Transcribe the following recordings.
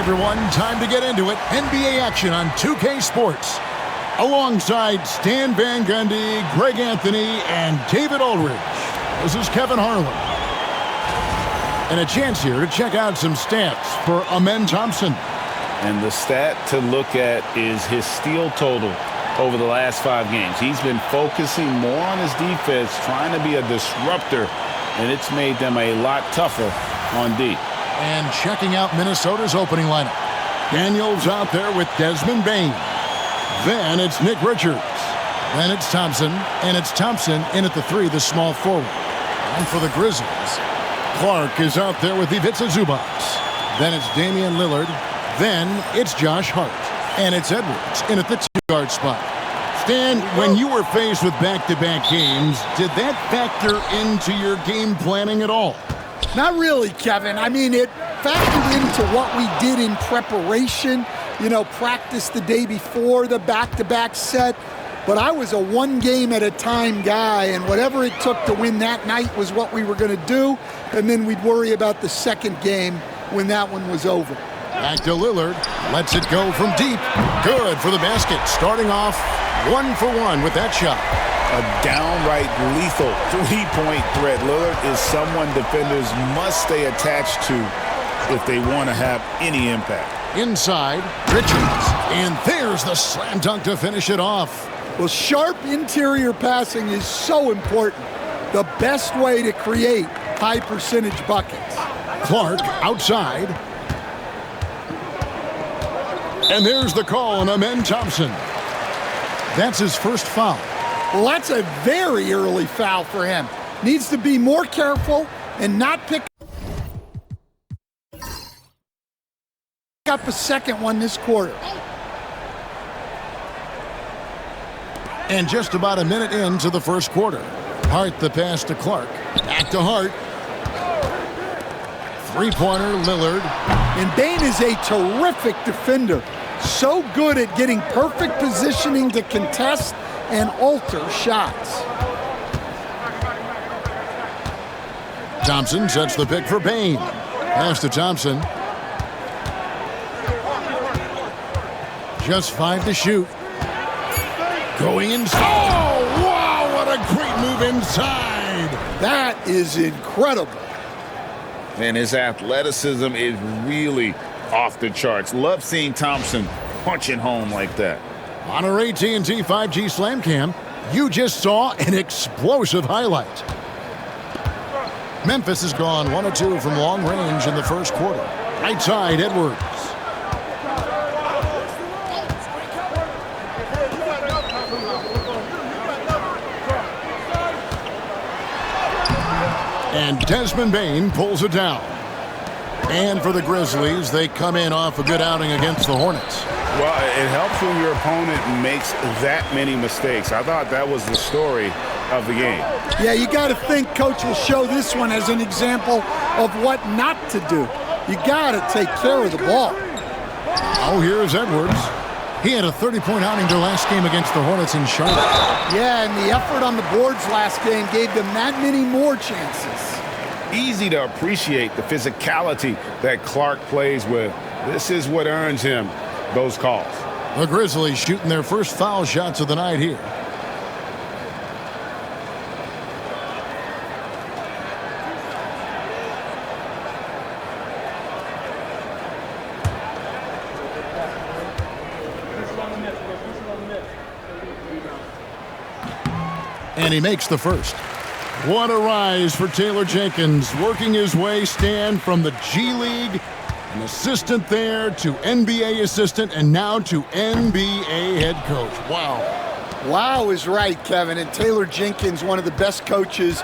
everyone. Time to get into it. NBA action on 2K Sports. Alongside Stan Van Gundy, Greg Anthony, and David Aldridge. This is Kevin Harlan. And a chance here to check out some stats for Amen Thompson. And the stat to look at is his steal total over the last 5 games. He's been focusing more on his defense, trying to be a disruptor, and it's made them a lot tougher on D. And checking out Minnesota's opening lineup. Daniels out there with Desmond Bane. Then it's Nick Richards. Then it's Thompson. And it's Thompson in at the 3, the small forward. And for the Grizzlies, Clark is out there with Ivica Zubac. Then it's Damian Lillard. Then it's Josh Hart. And it's Edwards in at the 2-guard spot. Stan, when you were faced with back-to-back games, did that factor into your game planning at all? Not really, Kevin. I mean, it factored into what we did in preparation. You know, practice the day before the back-to-back set. But I was a one-game-at-a-time guy, and whatever it took to win that night was what we were going to do. And then we'd worry about the second game when that one was over. Back to Lillard. Lets it go from deep. Good for the basket. Starting off 1 for 1 with that shot. A downright lethal 3-point threat. Lillard is someone defenders must stay attached to if they want to have any impact. Inside, Richards. And there's the slam dunk to finish it off. Well, sharp interior passing is so important. The best way to create high-percentage buckets. Clark outside. And there's the call on Amen Thompson. That's his first foul. Well, that's a very early foul for him. Needs to be more careful and not pick up a second one this quarter. And just about a minute into the first quarter. Hart the pass to Clark. Back to Hart. Three-pointer, Lillard. And Bane is a terrific defender. So good at getting perfect positioning to contest and alter shots. Thompson sets the pick for Bane. Pass to Thompson. Just 5 to shoot. Going inside. Oh, wow, what a great move inside. That is incredible. And his athleticism is really off the charts. Love seeing Thompson punching home like that. On our AT&T 5G Slam Cam, you just saw an explosive highlight. Memphis has gone 1 of 2 from long range in the first quarter. Right side, Edwards. And Desmond Bane pulls it down. And for the Grizzlies, they come in off a good outing against the Hornets. Well, it helps when your opponent makes that many mistakes. I thought that was the story of the game. Yeah, you got to think Coach will show this one as an example of what not to do. You got to take care of the ball. Oh, here's Edwards. He had a 30-point outing their last game against the Hornets in Charlotte. Yeah, and the effort on the boards last game gave them that many more chances. Easy to appreciate the physicality that Clark plays with. This is what earns him those calls. The Grizzlies shooting their first foul shots of the night here. And he makes the first. What a rise for Taylor Jenkins, working his way, Stan, from the G League, an assistant there, to NBA assistant, and now to NBA head coach. Wow. Wow is right, Kevin. And Taylor Jenkins, one of the best coaches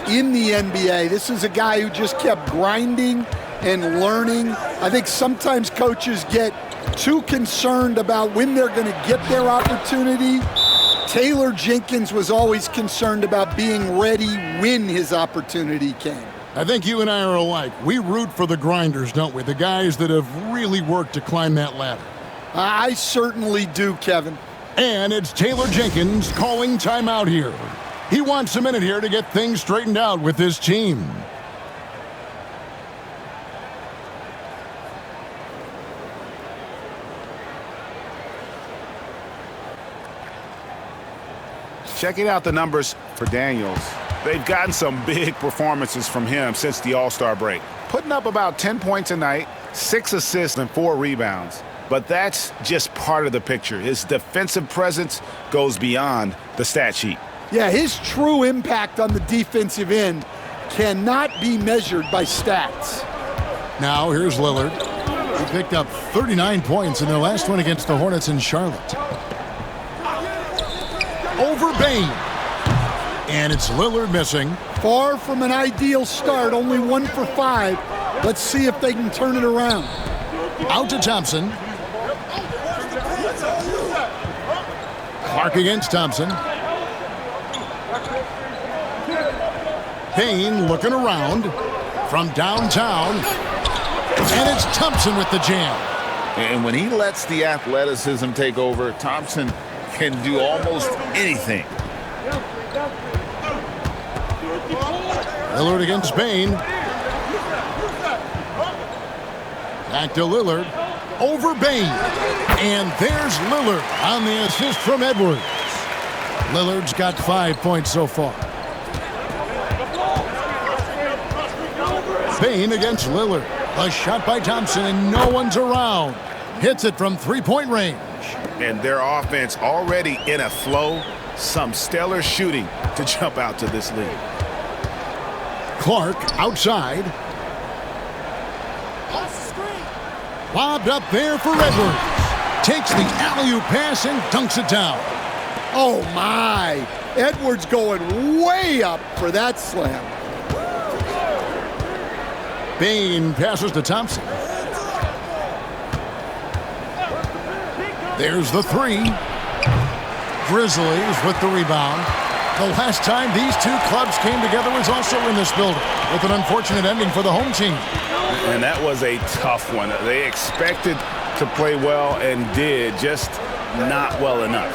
in the NBA. This is a guy who just kept grinding and learning. I think sometimes coaches get too concerned about when they're going to get their opportunity. Taylor Jenkins was always concerned about being ready when his opportunity came. I think you and I are alike. We root for the grinders, don't we? The guys that have really worked to climb that ladder. I certainly do, Kevin. And it's Taylor Jenkins calling timeout here. He wants a minute here to get things straightened out with his team. Checking out the numbers for Daniels. They've gotten some big performances from him since the All-Star break. Putting up about 10 points a night, 6 assists and 4 rebounds. But that's just part of the picture. His defensive presence goes beyond the stat sheet. Yeah, his true impact on the defensive end cannot be measured by stats. Now here's Lillard. He picked up 39 points in their last one against the Hornets in Charlotte. Over Bane. And it's Lillard missing. Far from an ideal start, only 1 for 5. Let's see if they can turn it around. Out to Thompson. Clark against Thompson. Payne looking around from downtown. And it's Thompson with the jam. And when he lets the athleticism take over, Thompson can do almost anything. Lillard against Payne. Back to Lillard. Over Bane. And there's Lillard on the assist from Edwards. Lillard's got 5 points so far. Bane against Lillard. A shot by Thompson and no one's around. Hits it from three-point range. And their offense already in a flow. Some stellar shooting to jump out to this lead. Clark outside. Lobbed up there for Edwards. Takes the alley-oop pass and dunks it down. Oh my! Edwards going way up for that slam. Bane passes to Thompson. There's the three. Grizzlies with the rebound. The last time these two clubs came together was also in this building, with an unfortunate ending for the home team. And that was a tough one. They expected to play well and did, just not well enough.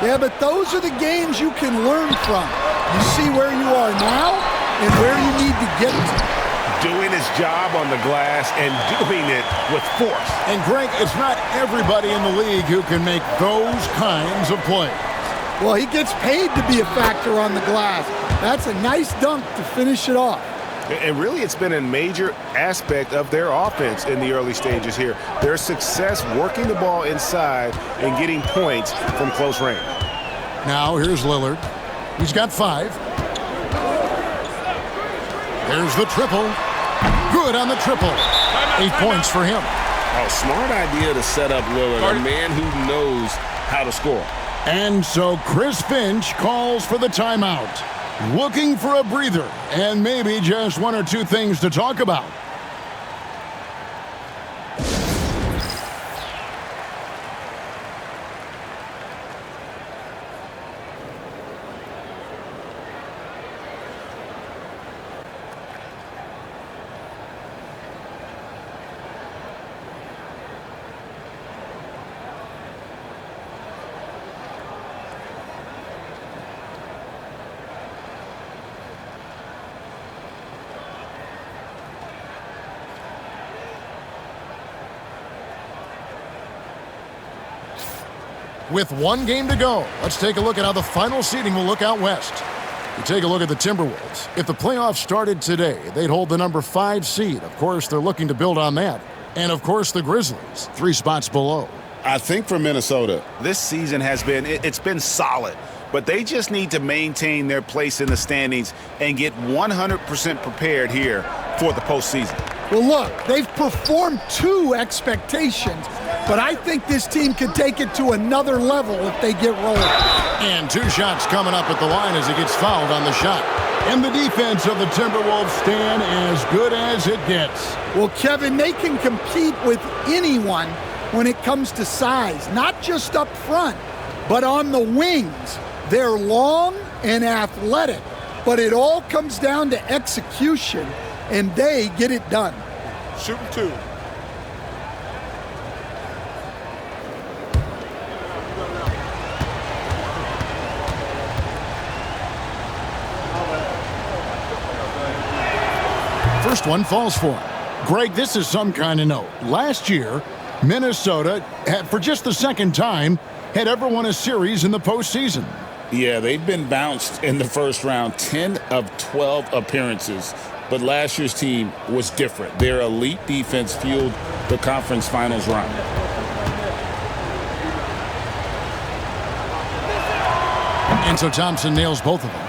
Yeah, but those are the games you can learn from. You see where you are now and where you need to get to. Doing his job on the glass and doing it with force. And Greg, it's not everybody in the league who can make those kinds of plays. Well, he gets paid to be a factor on the glass. That's a nice dunk to finish it off. And really, it's been a major aspect of their offense in the early stages here. Their success working the ball inside and getting points from close range. Now here's Lillard. He's got 5. There's the triple. Good on the triple. 8 points for him. Oh, smart idea to set up Lillard, a man who knows how to score. And so Chris Finch calls for the timeout. Looking for a breather and maybe just 1 or 2 things to talk about. With 1 game to go, let's take a look at how the final seeding will look out west. You take a look at the Timberwolves. If the playoffs started today, they'd hold the number 5 seed. Of course, they're looking to build on that. And of course, the Grizzlies, 3 spots below. I think for Minnesota, this season has been, it's been solid. But they just need to maintain their place in the standings and get 100% prepared here for the postseason. Well, look, they've performed to expectations, but I think this team can take it to another level if they get rolling. And 2 shots coming up at the line as he gets fouled on the shot. And the defense of the Timberwolves stand as good as it gets. Well, Kevin, they can compete with anyone when it comes to size, not just up front, but on the wings. They're long and athletic, but it all comes down to execution, and they get it done. Shooting 2. First one falls for him. Greg, this is some kind of note. Last year, Minnesota, for just the second time, had ever won a series in the postseason. Yeah, they've been bounced in the first round, 10 of 12 appearances. But last year's team was different. Their elite defense fueled the conference finals run. And so Thompson nails both of them.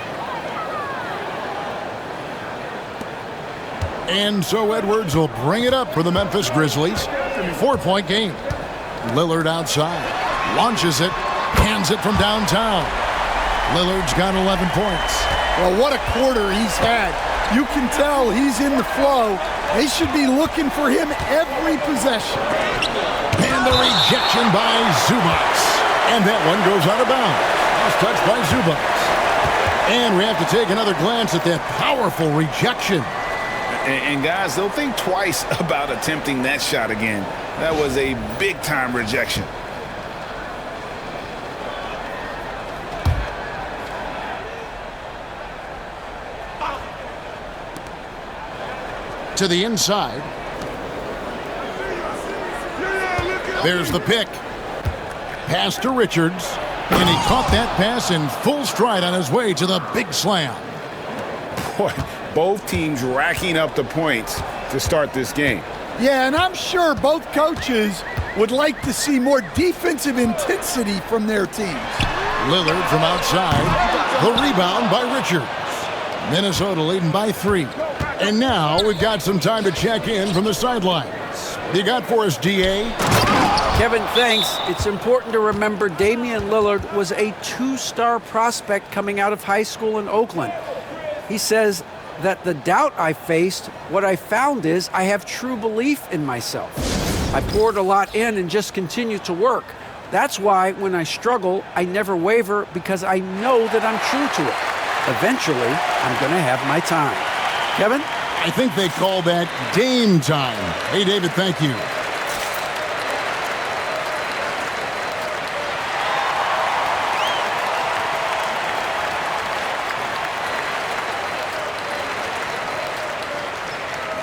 And so Edwards will bring it up for the Memphis Grizzlies. 4-point game. Lillard outside. Launches it. Hands it from downtown. Lillard's got 11 points. Well, what a quarter he's had. You can tell he's in the flow. They should be looking for him every possession. And the rejection by Zubac. And that one goes out of bounds. Last touch by Zubac. And we have to take another glance at that powerful rejection. And guys, they'll think twice about attempting that shot again. That was a big-time rejection. To the inside. There's the pick. Pass to Richards. And he caught that pass in full stride on his way to the big slam. Boy, both teams racking up the points to start this game. Yeah, and I'm sure both coaches would like to see more defensive intensity from their teams. Lillard from outside. The rebound by Richards. Minnesota leading by 3. And now we've got some time to check in from the sidelines. What you got for us, D.A.? Kevin, thanks. It's important to remember Damian Lillard was a 2-star prospect coming out of high school in Oakland. He says that the doubt I faced, what I found is I have true belief in myself. I poured a lot in and just continue to work. That's why when I struggle, I never waver because I know that I'm true to it. Eventually, I'm going to have my time. Kevin? I think they call that game time. Hey, David, thank you.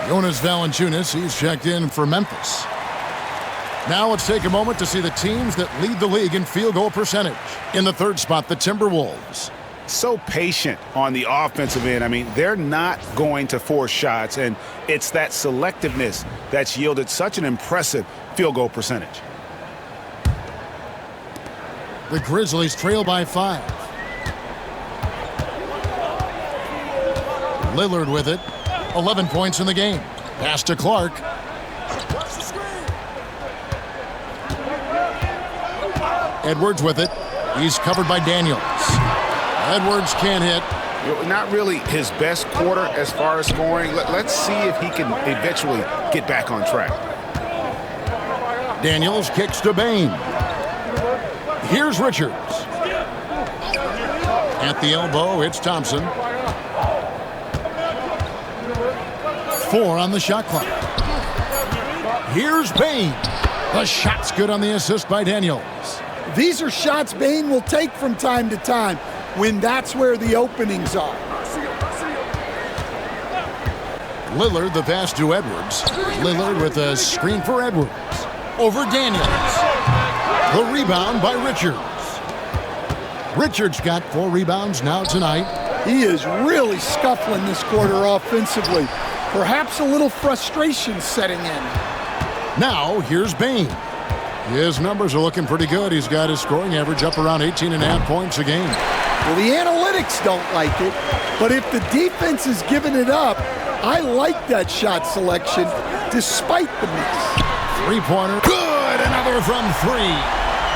Jonas Valanciunas, he's checked in for Memphis. Now let's take a moment to see the teams that lead the league in field goal percentage. In the third spot, the Timberwolves. So patient on the offensive end. I mean, they're not going to force shots, and it's that selectiveness that's yielded such an impressive field goal percentage. The Grizzlies trail by 5. Lillard with it. 11 points in the game. Pass to Clark. Edwards with it. He's covered by Daniels. Edwards can't hit. Not really his best quarter as far as scoring. Let's see if he can eventually get back on track. Daniels kicks to Bain. Here's Richards. At the elbow, it's Thompson. 4 on the shot clock. Here's Bain. The shot's good on the assist by Daniels. These are shots Bain will take from time to time when that's where the openings are. Lillard the pass to Edwards. Lillard with a screen for Edwards. Over Daniels. The rebound by Richards. Richards got 4 rebounds now tonight. He is really scuffling this quarter offensively. Perhaps a little frustration setting in. Now, here's Bain. His numbers are looking pretty good. He's got his scoring average up around 18.5 points a game. Well, the analytics don't like it, but if the defense is giving it up, I like that shot selection despite the miss. Three-pointer. Good! Another from 3.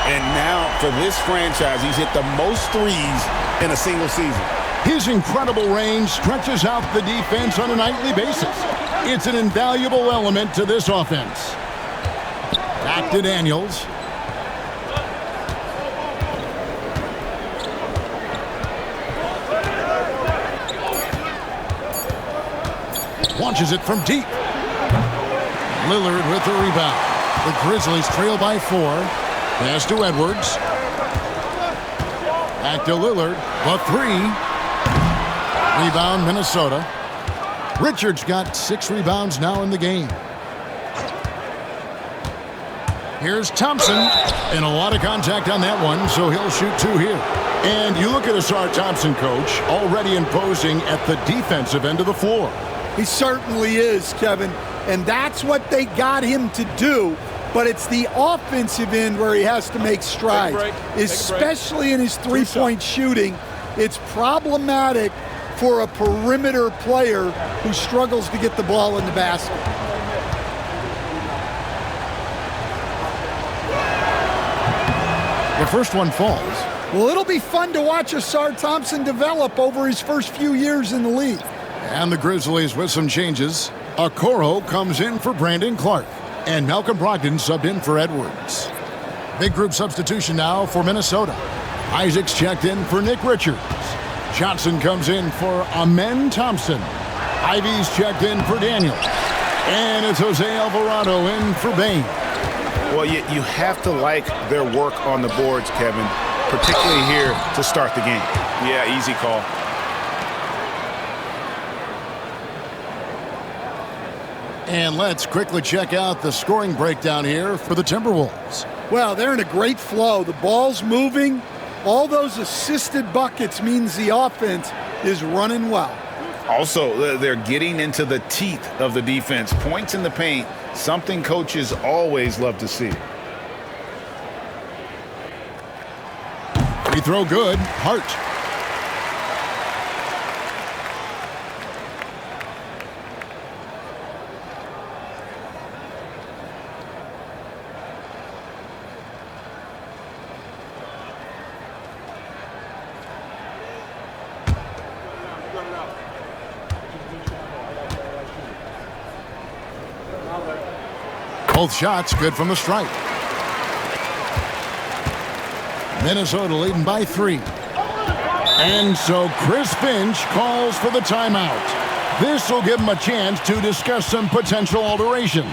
And now, for this franchise, he's hit the most threes in a single season. His incredible range stretches out the defense on a nightly basis. It's an invaluable element to this offense. Back to Daniels. Launches it from deep. Lillard with the rebound. The Grizzlies trail by 4. Pass to Edwards. Back to Lillard. The 3. Rebound, Minnesota. Richards got 6 rebounds now in the game. Here's Thompson, and a lot of contact on that one, so he'll shoot 2 here. And you look at Asar Thompson, Coach, already imposing at the defensive end of the floor. He certainly is, Kevin, and that's what they got him to do. But it's the offensive end where he has to make strides, especially in his three-point shooting. It's problematic for a perimeter player who struggles to get the ball in the basket. The first one falls. Well, it'll be fun to watch Asar Thompson develop over his first few years in the league. And the Grizzlies with some changes. Okoro comes in for Brandon Clark. And Malcolm Brogdon subbed in for Edwards. Big group substitution now for Minnesota. Isaac's checked in for Nick Richards. Johnson comes in for Amen Thompson. Ivy's checked in for Daniel. And it's Jose Alvarado in for Bain. Well, you have to like their work on the boards, Kevin, particularly here to start the game. Yeah, easy call. And let's quickly check out the scoring breakdown here for the Timberwolves. Well, they're in a great flow. The ball's moving. All those assisted buckets means the offense is running well. Also, they're getting into the teeth of the defense. Points in the paint, something coaches always love to see. Free throw good. Hart. Both shots good from the stripe. Minnesota leading by 3. And so Chris Finch calls for the timeout. This will give him a chance to discuss some potential alterations.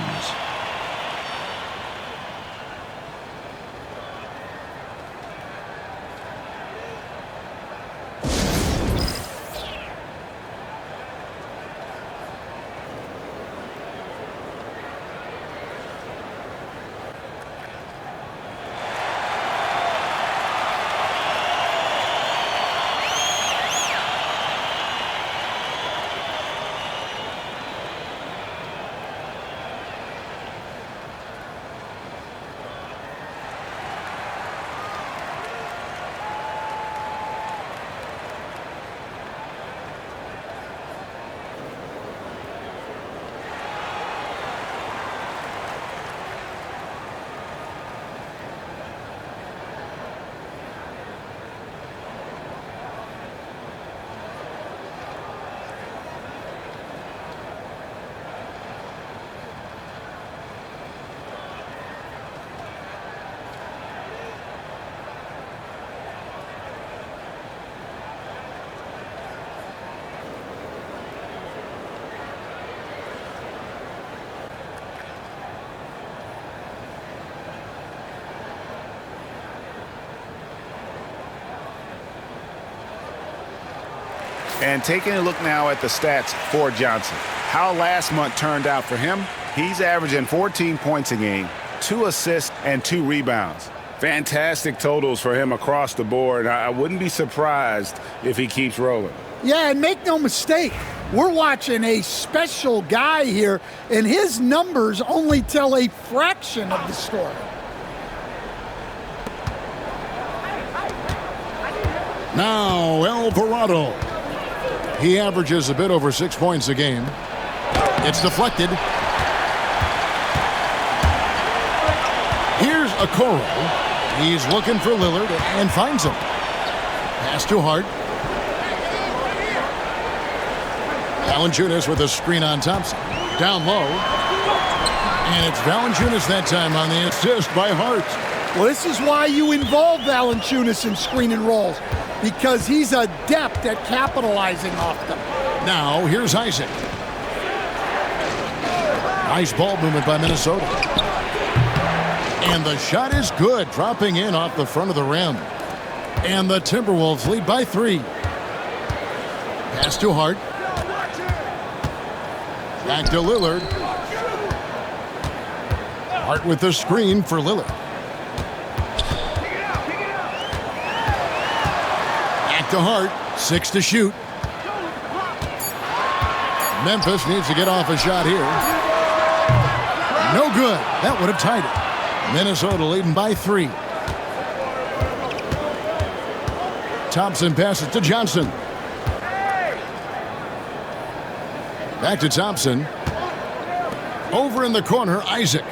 And taking a look now at the stats for Johnson. How last month turned out for him, he's averaging 14 points a game, 2 assists, and 2 rebounds. Fantastic totals for him across the board. I wouldn't be surprised if he keeps rolling. Yeah, and make no mistake, we're watching a special guy here, and his numbers only tell a fraction of the story. Now Alvarado. He averages a bit over 6 points a game. It's deflected. Here's Okoro. He's looking for Lillard and finds him. Pass to Hart. Valanciunas with a screen on Thompson. Down low. And it's Valanciunas that time on the assist by Hart. Well, this is why you involve Valanciunas in screen and rolls, because he's adept at capitalizing off them. Now, here's Isaac. Nice ball movement by Minnesota. And the shot is good, dropping in off the front of the rim. And the Timberwolves lead by 3. Pass to Hart. Back to Lillard. Hart with the screen for Lillard. Back to Hart. 6 to shoot. Memphis needs to get off a shot here. No good. That would have tied it. Minnesota leading by 3. Thompson passes to Johnson. Back to Thompson. Over in the corner, Isaac.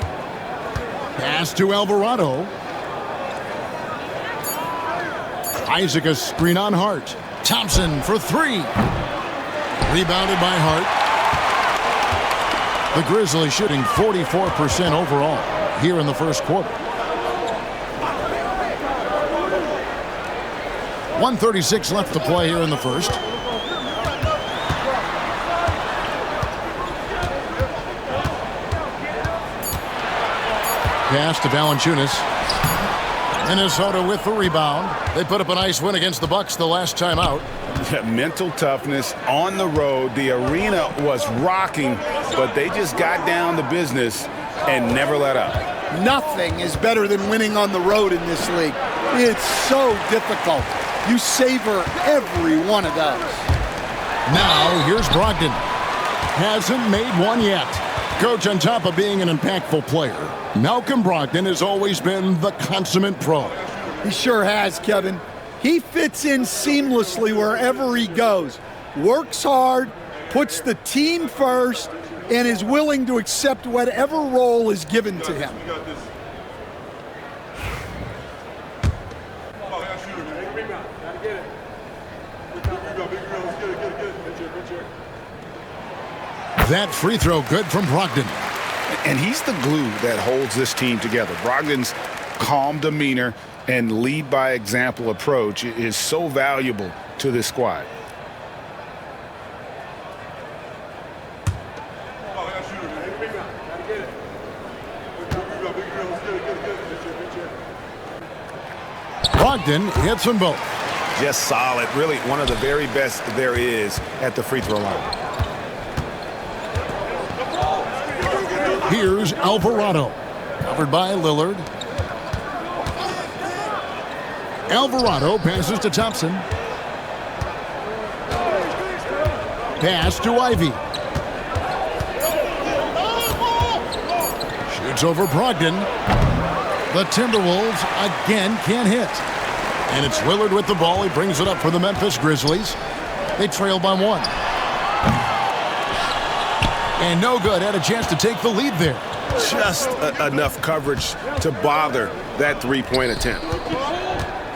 Pass to Alvarado. Isaac a screen on Hart. Thompson for 3. Rebounded by Hart. The Grizzlies shooting 44% overall here in the first quarter. 1:36 left to play here in the first. Pass to Valanciunas. Minnesota with the rebound. They put up a nice win against the Bucks the last time out. Mental toughness on the road. The arena was rocking, but they just got down to business and never let up. Nothing is better than winning on the road in this league. It's so difficult. You savor every one of those. Now, here's Brogdon. Hasn't made one yet. Coach, on top of being an impactful player, Malcolm Brogdon has always been the consummate pro. He sure has, Kevin. He fits in seamlessly wherever he goes. Works hard, puts the team first, and is willing to accept whatever role is given to him. That free throw good from Brogdon. And he's the glue that holds this team together. Brogdon's calm demeanor and lead by example approach is so valuable to this squad. Brogdon hits them both. Just solid. Really one of the very best there is at the free throw line. Here's Alvarado. Covered by Lillard. Alvarado passes to Thompson. Pass to Ivy. Shoots over Brogdon. The Timberwolves again can't hit. And it's Lillard with the ball. He brings it up for the Memphis Grizzlies. They trail by 1. And no good. Had a chance to take the lead there. Just enough coverage to bother that three-point attempt.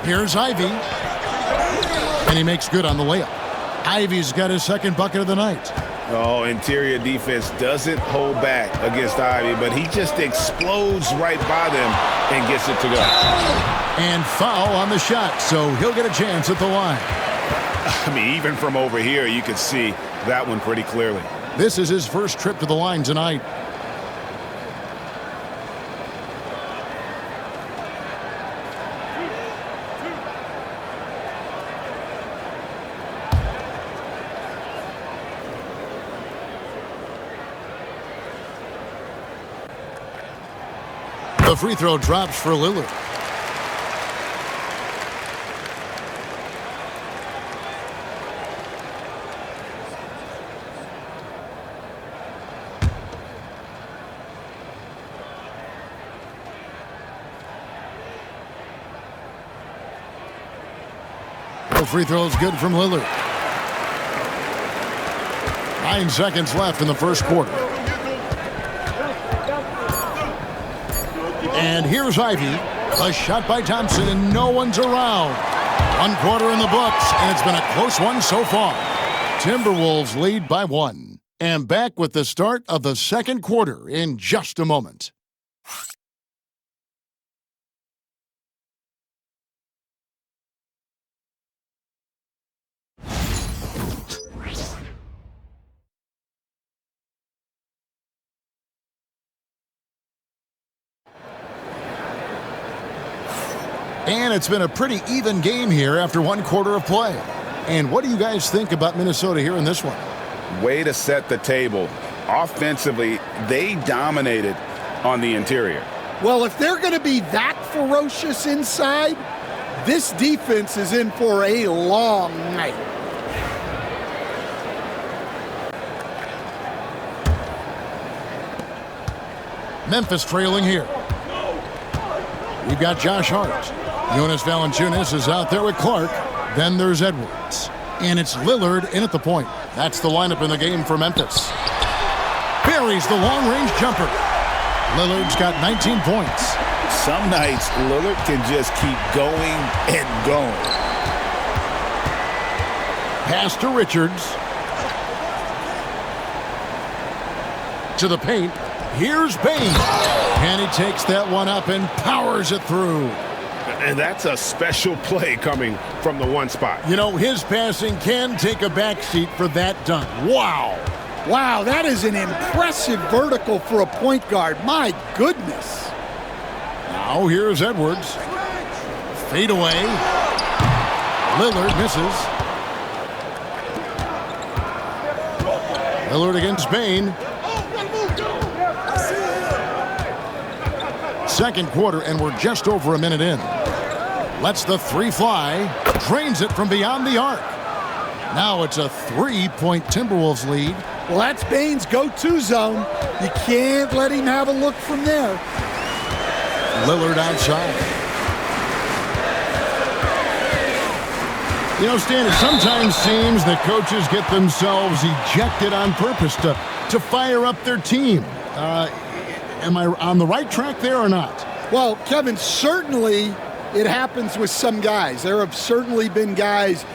Here's Ivy. And he makes good on the layup. Ivy's got his second bucket of the night. Oh, interior defense doesn't hold back against Ivy, but he just explodes right by them and gets it to go. And foul on the shot, so he'll get a chance at the line. I mean, even from over here, you could see that one pretty clearly. This is his first trip to the line tonight. The free throw drops for Lillard. The free throw is good from Lillard. 9 seconds left in the first quarter. And here's Ivy. A shot by Thompson, and no one's around. 1 quarter in the books, and it's been a close one so far. Timberwolves lead by 1. And back with the start of the second quarter in just a moment. And it's been a pretty even game here after 1 quarter of play. And what do you guys think about Minnesota here in this one? Way to set the table. Offensively, they dominated on the interior. Well, if they're going to be that ferocious inside, this defense is in for a long night. Memphis trailing here. We've got Josh Hart. Jonas Valanciunas is out there with Clark. Then there's Edwards. And it's Lillard in at the point. That's the lineup in the game for Memphis. Buries the long-range jumper. Lillard's got 19 points. Some nights, Lillard can just keep going and going. Pass to Richards. To the paint. Here's Bain. And he takes that one up and powers it through. And that's a special play coming from the one spot. You know, his passing can take a backseat for that dunk. Wow. Wow, that is an impressive vertical for a point guard. My goodness. Now here's Edwards. Fade away. Lillard misses. Lillard against Bain. Second quarter, and we're just over a minute in. Lets the three fly. Drains it from beyond the arc. Now it's a 3-point Timberwolves lead. Well, that's Bain's go-to zone. You can't let him have a look from there. Lillard outside. You know, Stan, it sometimes seems that coaches get themselves ejected on purpose to fire up their team. Am I on the right track there or not? Well, Kevin, certainly it happens with some guys. There have certainly been guys,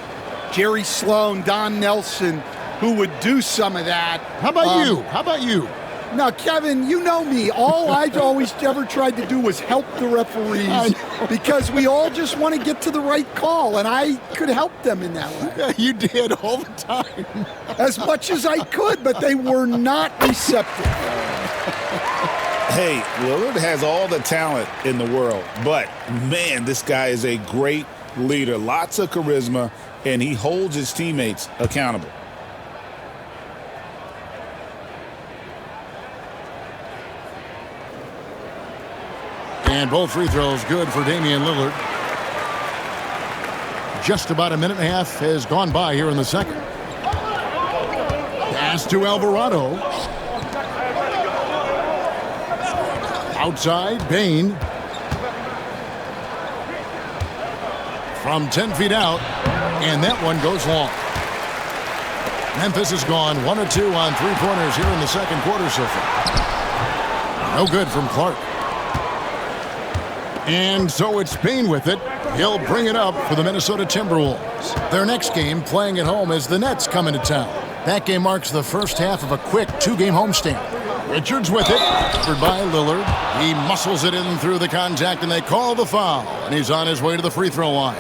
Jerry Sloan, Don Nelson, who would do some of that. How about you? How about you? Now, Kevin, you know me. All I always ever tried to do was help the referees because we all just want to get to the right call, and I could help them in that way. Yeah, you did all the time. As much as I could, but they were not receptive. Hey, Lillard has all the talent in the world, but, man, this guy is a great leader. Lots of charisma, and he holds his teammates accountable. And both free throws good for Damian Lillard. Just about a minute and a half has gone by here in the second. Pass to Alvarado. Outside, Bain. From 10 feet out, and that one goes long. Memphis has gone 1 of 2 on three-pointers here in the second quarter so far. No good from Clark. And so it's Bain with it. He'll bring it up for the Minnesota Timberwolves. Their next game, playing at home, as the Nets come into town. That game marks the first half of a quick 2-game homestand. Richards with it, covered by Lillard. He muscles it in through the contact, and they call the foul. And he's on his way to the free throw line.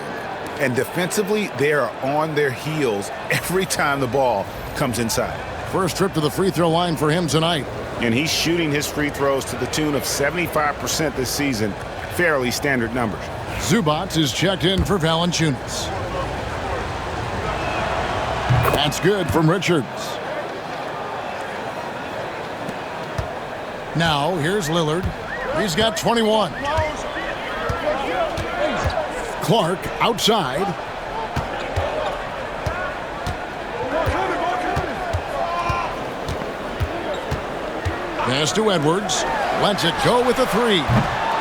And defensively, they are on their heels every time the ball comes inside. First trip to the free throw line for him tonight. And he's shooting his free throws to the tune of 75% this season. Fairly standard numbers. Zubac is checked in for Valanciunas. That's good from Richards. Now, here's Lillard. He's got 21. Clark outside. Pass to Edwards. Lets it go with a three.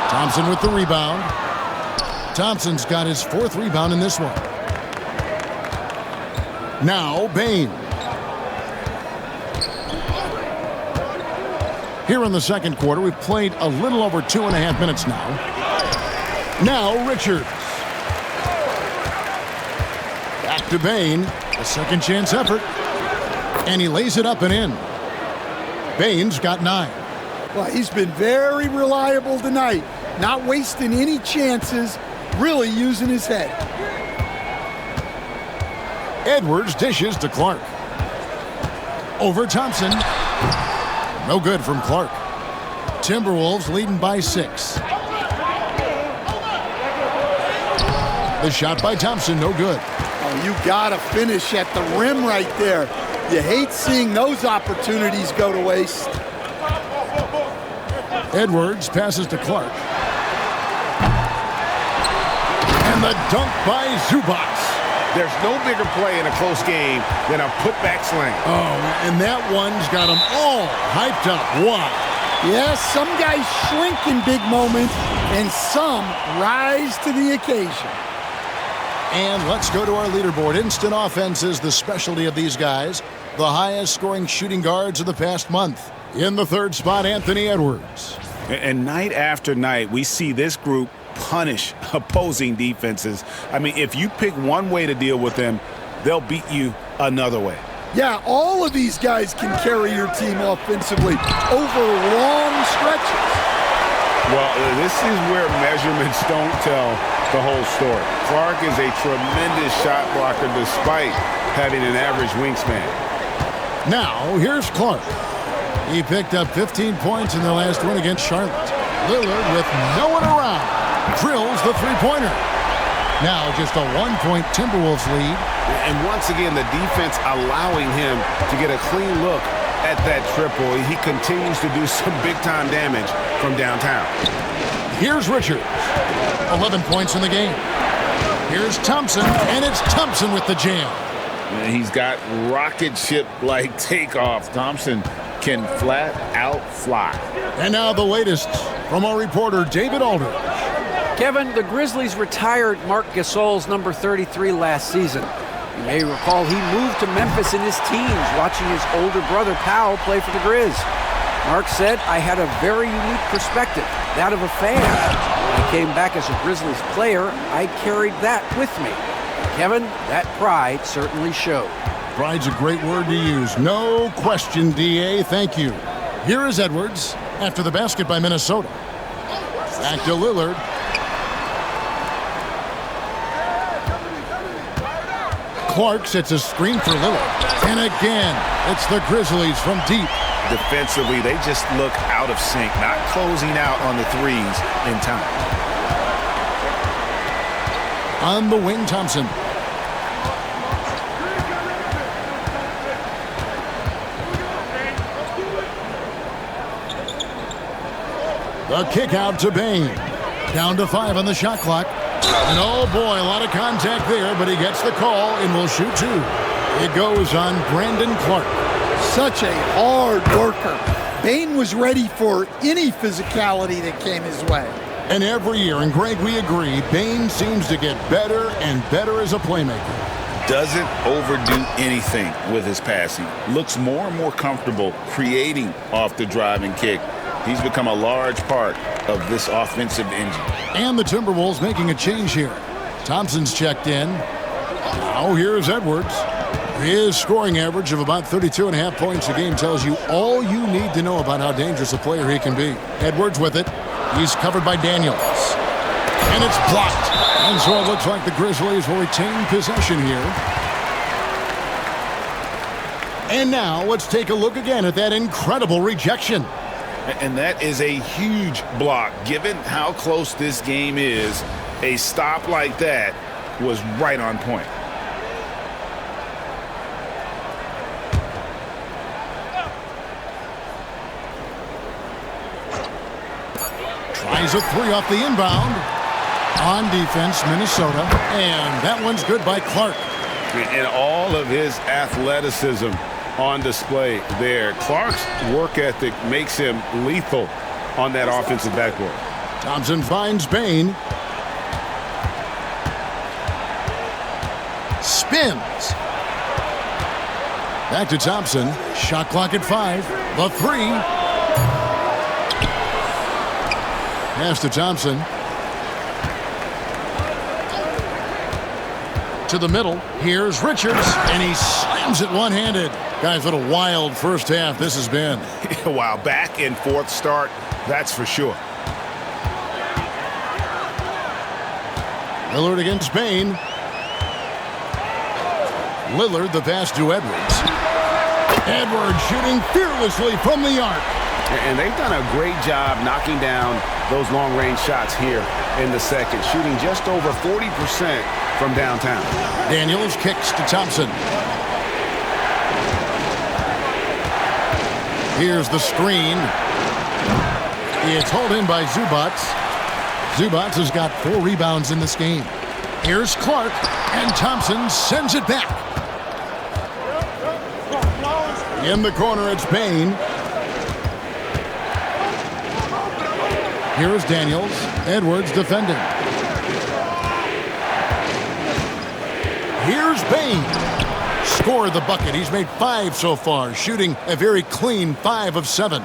Thompson with the rebound. Thompson's got his 4th rebound in this one. Now, Bain. Here in the second quarter, we've played a little over 2.5 minutes now. Now, Richards. Back to Bain. A second chance effort. And he lays it up and in. Bain's got 9. Well, he's been very reliable tonight. Not wasting any chances, really using his head. Edwards dishes to Clark. Over Thompson. No good from Clark. Timberwolves leading by 6. The shot by Thompson, no good. Oh, you got to finish at the rim right there. You hate seeing those opportunities go to waste. Edwards passes to Clark. And the dunk by Zubac. There's no bigger play in a close game than a putback slam. Oh, and that one's got them all hyped up. Wow. Yes, some guys shrink in big moments, and some rise to the occasion. And let's go to our leaderboard. Instant offense is the specialty of these guys. The highest scoring shooting guards of the past month. In the third spot, Anthony Edwards. And night after night, we see this group punish opposing defenses. I mean, if you pick one way to deal with them, they'll beat you another way. Yeah, all of these guys can carry your team offensively over long stretches. Well, this is where measurements don't tell the whole story. Clark is a tremendous shot blocker despite having an average wingspan. Now, here's Clark. He picked up 15 points in their last win against Charlotte. Lillard, with no one around, drills the three-pointer. Now just a 1-point Timberwolves lead. And once again, the defense allowing him to get a clean look at that triple. He continues to do some big-time damage from downtown. Here's Richards. 11 points in the game. Here's Thompson, and it's Thompson with the jam. And he's got rocket ship-like takeoff. Thompson can flat out fly. And now the latest from our reporter, David Aldridge. Kevin, the Grizzlies retired Marc Gasol's number 33 last season. You may recall he moved to Memphis in his teens, watching his older brother Powell play for the Grizz. Mark said, "I had a very unique perspective, that of a fan. When I came back as a Grizzlies player, I carried that with me." Kevin, that pride certainly showed. Pride's a great word to use. No question, D.A. Thank you. Here is Edwards after the basket by Minnesota. Back to Lillard. Clark sets a screen for Lillard. And again, it's the Grizzlies from deep. Defensively, they just look out of sync, not closing out on the threes in time. On the wing, Thompson. The kick out to Bain. Down to 5 on the shot clock. And oh boy, a lot of contact there, but he gets the call and will shoot 2. It goes on Brandon Clark. Such a hard worker. Bain was ready for any physicality that came his way. And every year, and Greg, we agree, Bain seems to get better and better as a playmaker. Doesn't overdo anything with his passing. Looks more and more comfortable creating off the driving kick. He's become a large part of this offensive engine. And the Timberwolves making a change here. Thompson's checked in. Now here's Edwards. His scoring average of about 32.5 points a game tells you all you need to know about how dangerous a player he can be. Edwards with it. He's covered by Daniels. And it's blocked. And so it looks like the Grizzlies will retain possession here. And now let's take a look again at that incredible rejection. And that is a huge block. Given how close this game is, a stop like that was right on point. Tries a 3 off the inbound. On defense, Minnesota. And that one's good by Clark. And all of his athleticism on display there. Clark's work ethic makes him lethal on that offensive backboard. Thompson finds Bain. Spins. Back to Thompson. Shot clock at 5. The 3. Pass to Thompson. To the middle. Here's Richards. And he slams it one-handed. Guys, what a wild first half this has been. Wow, back and forth start, that's for sure. Lillard against Bain. Lillard, the pass to Edwards. Edwards shooting fearlessly from the arc. And they've done a great job knocking down those long-range shots here in the second, shooting just over 40% from downtown. Daniels kicks to Thompson. Here's the screen. It's hauled in by Zubats. Zubats has got 4 rebounds in this game. Here's Clark, and Thompson sends it back. In the corner, it's Bain. Here's Daniels. Edwards defending. Here's Bain. Scored the bucket. He's made 5 so far, shooting a very clean 5 of 7.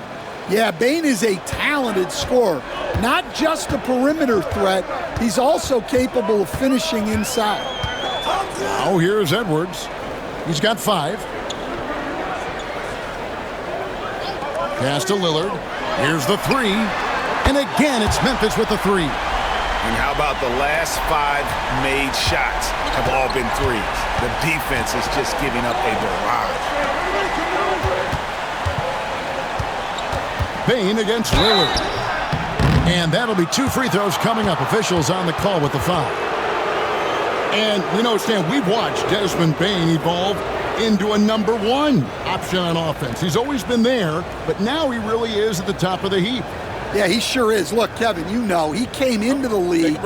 Yeah, Bain is a talented scorer. Not just a perimeter threat, he's also capable of finishing inside. Oh, here's Edwards. He's got 5. Pass to Lillard. Here's the 3. And again, it's Memphis with the 3. And how about the last 5 made shots have all been threes? The defense is just giving up a barrage. Bain against Lillard. And that'll be 2 free throws coming up. Officials on the call with the foul. And, you know, Stan, we've watched Desmond Bain evolve into a number 1 option on offense. He's always been there, but now he really is at the top of the heap. Yeah, he sure is. Look, Kevin, you know, he came into the league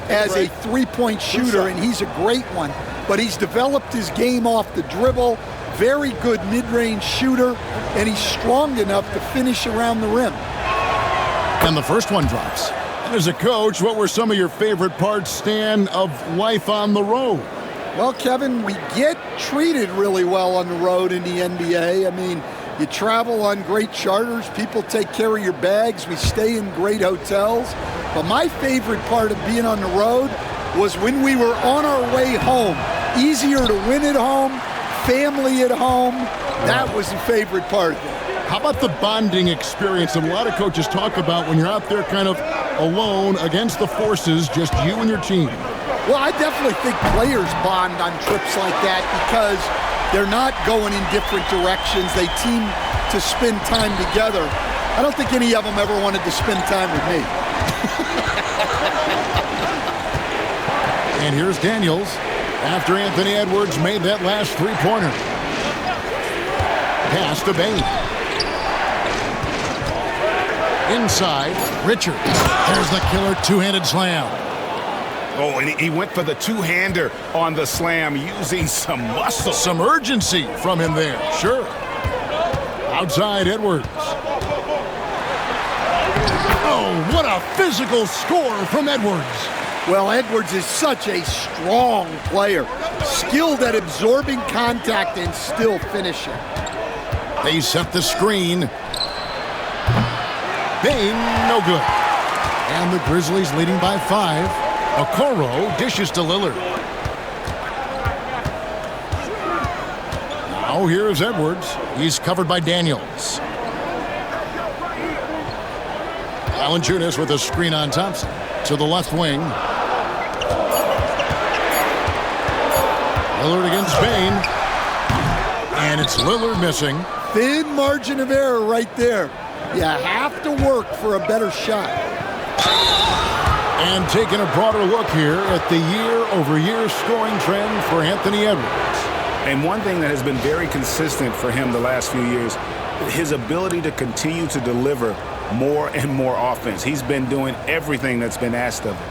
as a three-point shooter, and he's a great one. But he's developed his game off the dribble, very good mid-range shooter, and he's strong enough to finish around the rim. And the first one drops. And as a coach, what were some of your favorite parts, Stan, of life on the road? Well, Kevin, we get treated really well on the road in the NBA. I mean, you travel on great charters. People take care of your bags. We stay in great hotels. But my favorite part of being on the road was when we were on our way home. Easier to win at home, family at home. That was the favorite part of it. How about the bonding experience that a lot of coaches talk about when you're out there kind of alone against the forces, just you and your team? Well, I definitely think players bond on trips like that because they're not going in different directions. They team to spend time together. I don't think any of them ever wanted to spend time with me. And here's Daniels after Anthony Edwards made that last 3-pointer. Pass to Bain. Inside, Richard. There's the killer 2-handed slam. Oh, and he went for the 2-hander on the slam using some muscle. Some urgency from him there, sure. Outside, Edwards. Oh, what a physical score from Edwards. Well, Edwards is such a strong player, skilled at absorbing contact and still finishing. They set the screen. Bain, no good. And the Grizzlies leading by 5. Okoro dishes to Lillard. Now here's Edwards. He's covered by Daniels. Valanciunas with a screen on Thompson. To the left wing. Lillard against Bain. And it's Lillard missing. Thin margin of error right there. You have to work for a better shot. And taking a broader look here at the year-over-year scoring trend for Anthony Edwards. And one thing that has been very consistent for him the last few years, his ability to continue to deliver more and more offense. He's been doing everything that's been asked of him.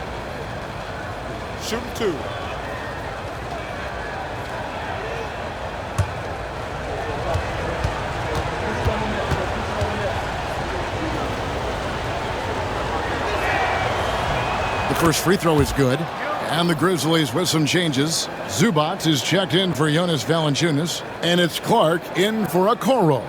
Shoot 2. The first free throw is good. And the Grizzlies with some changes. Zubats is checked in for Jonas Valanciunas. And it's Clark in for Okoro.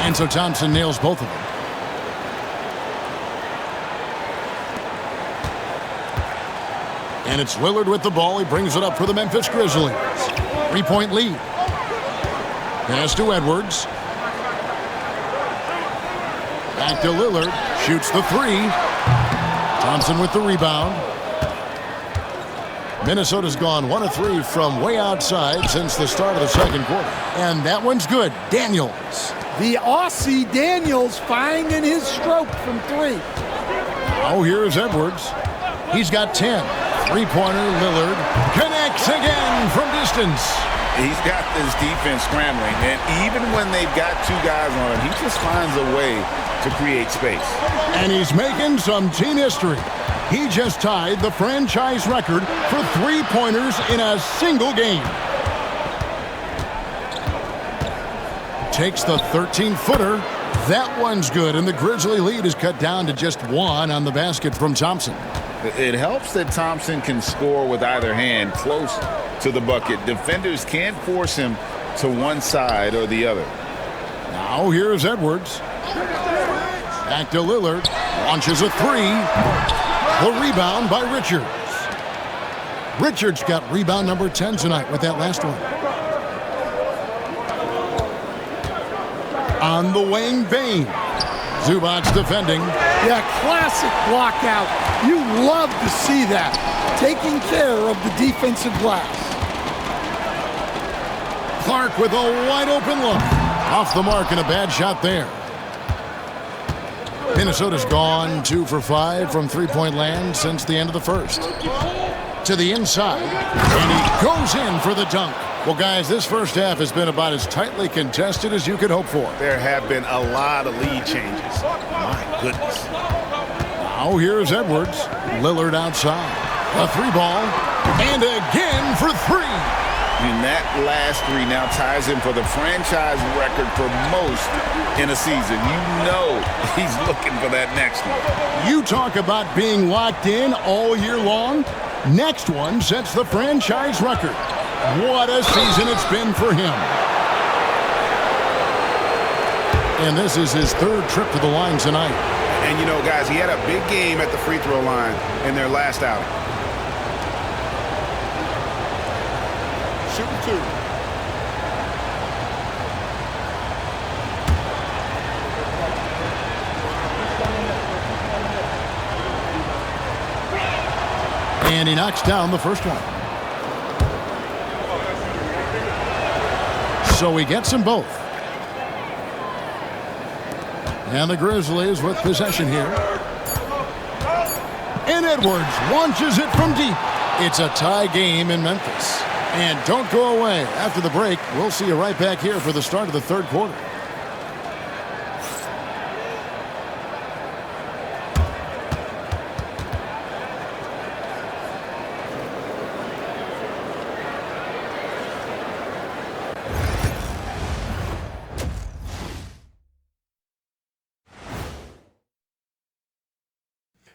And so Thompson nails both of them. And it's Lillard with the ball. He brings it up for the Memphis Grizzlies. 3-point lead. Pass to Edwards. Back to Lillard. Shoots the 3. Thompson with the rebound. Minnesota's gone 1 of 3 from way outside since the start of the second quarter. And that one's good. Daniels. The Aussie Daniels finding his stroke from 3. Oh, here's Edwards. He's got 10. Three-pointer, Lillard connects again from distance. He's got this defense scrambling, and even when they've got 2 guys on him, he just finds a way to create space. And he's making some team history. He just tied the franchise record for three-pointers in a single game. Takes the 13-footer. That one's good, and the Grizzly lead is cut down to just 1 on the basket from Thompson. It helps that Thompson can score with either hand close to the bucket. Defenders can't force him to one side or the other. Now here's Edwards. Back to Lillard. Launches a 3. The rebound by Richards. Richards got rebound number 10 tonight with that last one. On the wing, Bane. Zubac's defending. Yeah, classic block out. You love to see that. Taking care of the defensive glass. Clark with a wide-open look. Off the mark and a bad shot there. Minnesota's gone 2 for 5 from three-point land since the end of the first. To the inside, and he goes in for the dunk. Well, guys, this first half has been about as tightly contested as you could hope for. There have been a lot of lead changes. My goodness. Now here's Edwards. Lillard outside. A 3-ball. And again for 3. And that last 3 now ties him for the franchise record for most in a season. You know he's looking for that next one. You talk about being locked in all year long. Next one sets the franchise record. What a season it's been for him. And this is his 3rd trip to the line tonight. And you know, guys, he had a big game at the free throw line in their last outing. Shooting 2. And he knocks down the first one. So he gets them both. And the Grizzlies with possession here. And Edwards launches it from deep. It's a tie game in Memphis. And don't go away. After the break, we'll see you right back here for the start of the 3rd quarter.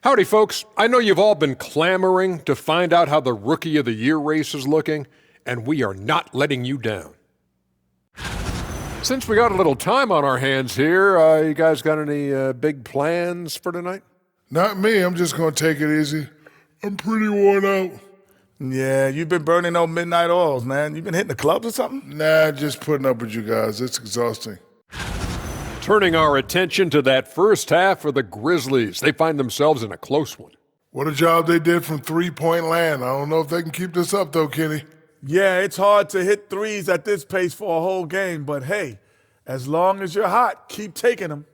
Howdy, folks. I know you've all been clamoring to find out how the Rookie of the Year race is looking, and we are not letting you down. Since we got a little time on our hands here, you guys got any big plans for tonight? Not me. I'm just going to take it easy. I'm pretty worn out. Yeah, you've been burning those midnight oils, man. You been hitting the clubs or something? Nah, just putting up with you guys. It's exhausting. Turning our attention to that first half for the Grizzlies. They find themselves in a close one. What a job they did from three-point land. I don't know if they can keep this up, though, Kenny. Yeah, it's hard to hit threes at this pace for a whole game, but hey, as long as you're hot, keep taking them.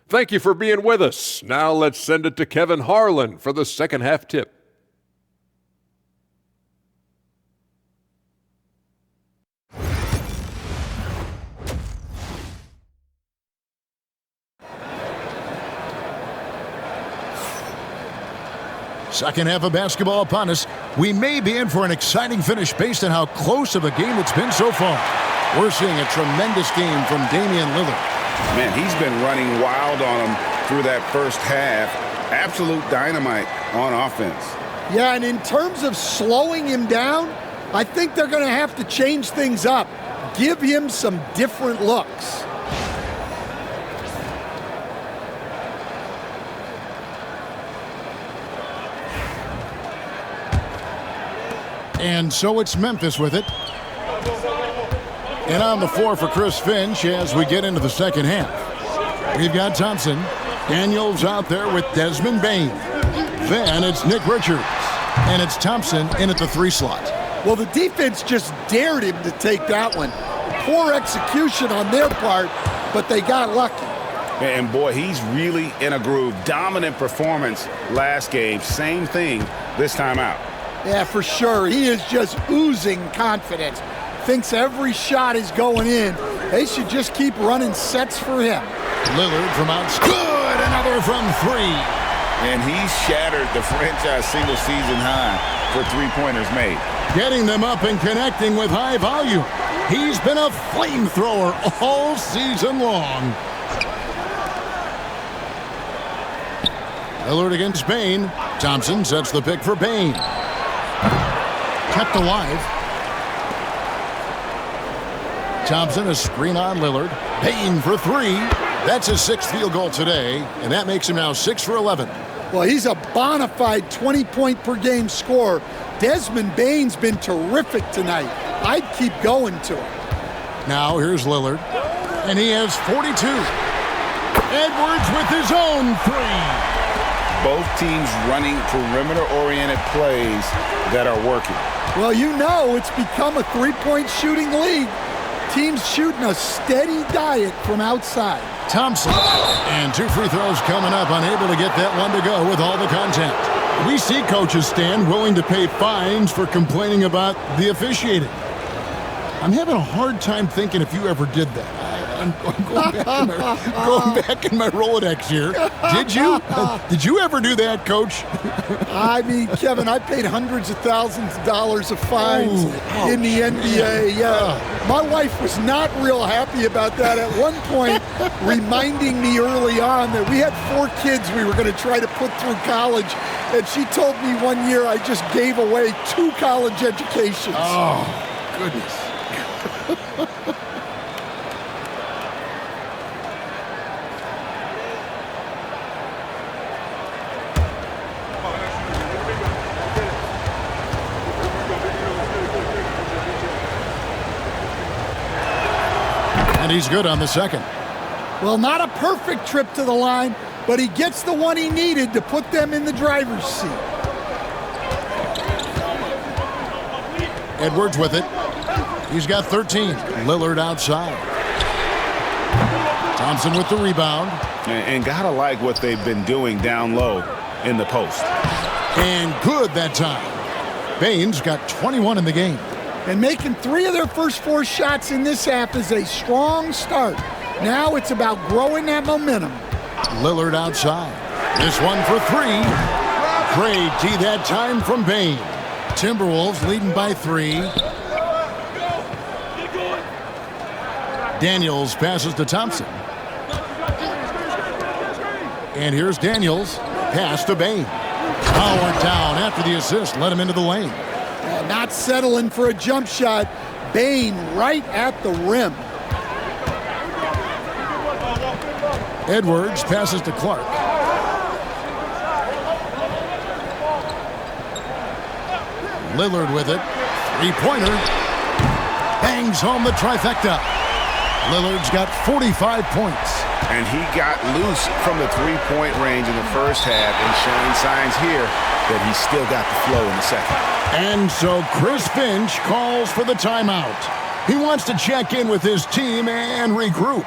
Thank you for being with us. Now let's send it to Kevin Harlan for the second half tip. Second half of basketball upon us. We may be in for an exciting finish based on how close of a game it's been so far. We're seeing a tremendous game from Damian Lillard. Man, he's been running wild on him through that first half. Absolute dynamite on offense. Yeah, and in terms of slowing him down, I think they're going to have to change things up. Give him some different looks. And so it's Memphis with it. And on the floor for Chris Finch as we get into the second half. We've got Thompson. Daniels out there with Desmond Bane. Then it's Nick Richards. And it's Thompson in at the 3 slot. Well, the defense just dared him to take that one. Poor execution on their part, but they got lucky. And boy, he's really in a groove. Dominant performance last game. Same thing this time out. Yeah, for sure. He is just oozing confidence. Thinks every shot is going in. They should just keep running sets for him. Lillard from outside. Good! Another from three. And he's shattered the franchise single-season high for three-pointers made. Getting them up and connecting with high volume. He's been a flamethrower all season long. Lillard against Bain. Thompson sets the pick for Bain. Kept alive. Thompson, a screen on Lillard. Bain for three. That's his sixth field goal today, and that makes him now 6 for 11. Well, he's a bona fide 20-point-per-game scorer. Desmond Bain's been terrific tonight. I'd keep going to him. Now here's Lillard, and he has 42. Edwards with his own three. Both teams running perimeter-oriented plays that are working. Well, you know it's become a three-point shooting league. Teams shooting a steady diet from outside. Thompson, and 2 free throws coming up, unable to get that one to go with all the contact. We see coaches stand willing to pay fines for complaining about the officiating. I'm having a hard time thinking if you ever did that. I'm going back in my Rolodex here. Did you? Did you ever do that, Coach? I mean, Kevin, I paid hundreds of thousands of dollars of fines in the NBA. Yeah, my wife was not real happy about that at one point, reminding me early on that we had 4 kids we were going to try to put through college, and she told me one year I just gave away 2 college educations. Oh, goodness. And he's good on the second. Well, not a perfect trip to the line, but he gets the one he needed to put them in the driver's seat. Edwards with it. He's got 13. Lillard outside. Thompson with the rebound. And gotta like what they've been doing down low in the post. And good that time. Bain's got 21 in the game. And making 3 of their first 4 shots in this half is a strong start. Now it's about growing that momentum. Lillard outside. This one for 3. Great D that time from Bain. Timberwolves leading by 3. Daniels passes to Thompson. And here's Daniels. Pass to Bain. Powered down after the assist. Let him into the lane. Not settling for a jump shot. Bain right at the rim. Edwards passes to Clark. Lillard with it. Three-pointer. Bangs home the trifecta. Lillard's got 45 points. And he got loose from the three-point range in the first half and showing signs here that he's still got the flow in the second. And so Chris Finch calls for the timeout. He wants to check in with his team and regroup.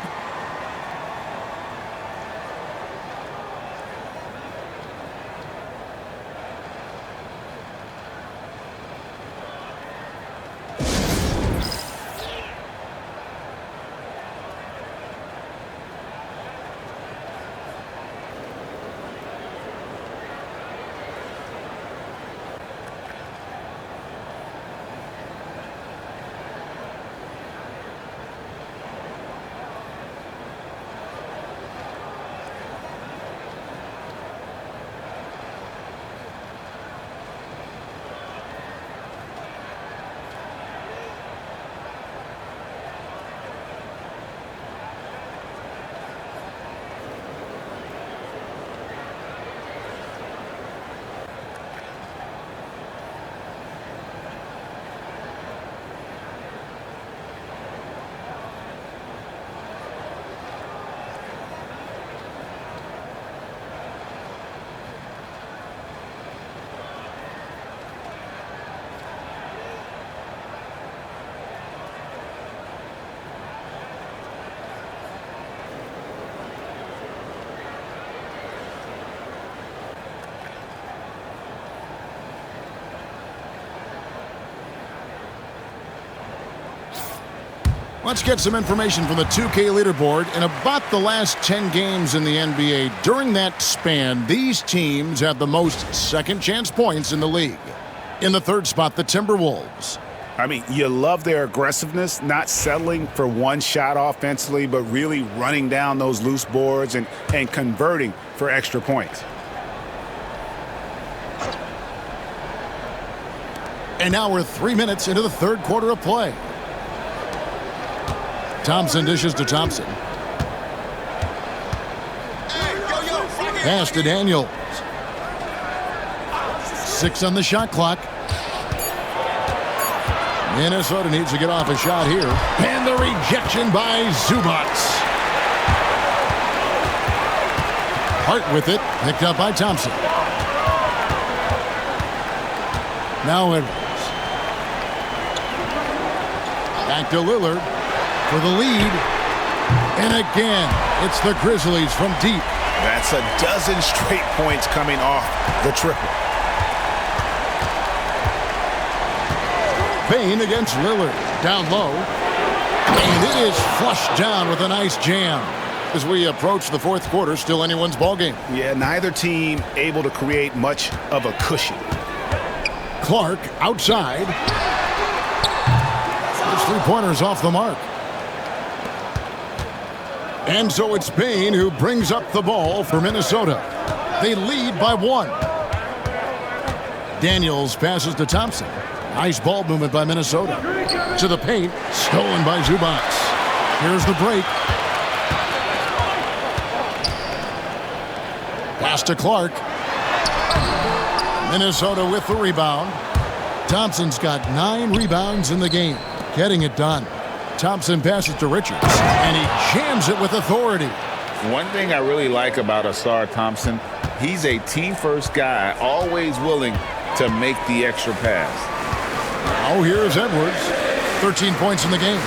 Let's get some information from the 2K leaderboard. In about the last 10 games in the NBA, during that span, these teams have the most second-chance points in the league. In the third spot, the Timberwolves. I mean, you love their aggressiveness, not settling for one shot offensively, but really running down those loose boards and converting for extra points. And now we're 3 minutes into the third quarter of play. Thompson dishes to Thompson. Pass to Daniels. 6 on the shot clock. Minnesota needs to get off a shot here. And the rejection by Zubac. Hart with it. Picked up by Thompson. Now Edwards. Back to Lillard for the lead. And again, it's the Grizzlies from deep. That's a dozen straight points coming off the triple. Bane against Lillard. Down low. And it is flushed down with a nice jam. As we approach the fourth quarter, still anyone's ballgame. Yeah, neither team able to create much of a cushion. Clark outside. Those three-pointers off the mark. And so it's Bane who brings up the ball for Minnesota. They lead by 1. Daniels passes to Thompson. Nice ball movement by Minnesota. To the paint. Stolen by Zubac. Here's the break. Pass to Clark. Minnesota with the rebound. Thompson's got 9 rebounds in the game. Getting it done. Thompson passes to Richards. And he jams it with authority. One thing I really like about Asar Thompson, he's a team-first guy, always willing to make the extra pass. Now here's Edwards. 13 points in the game.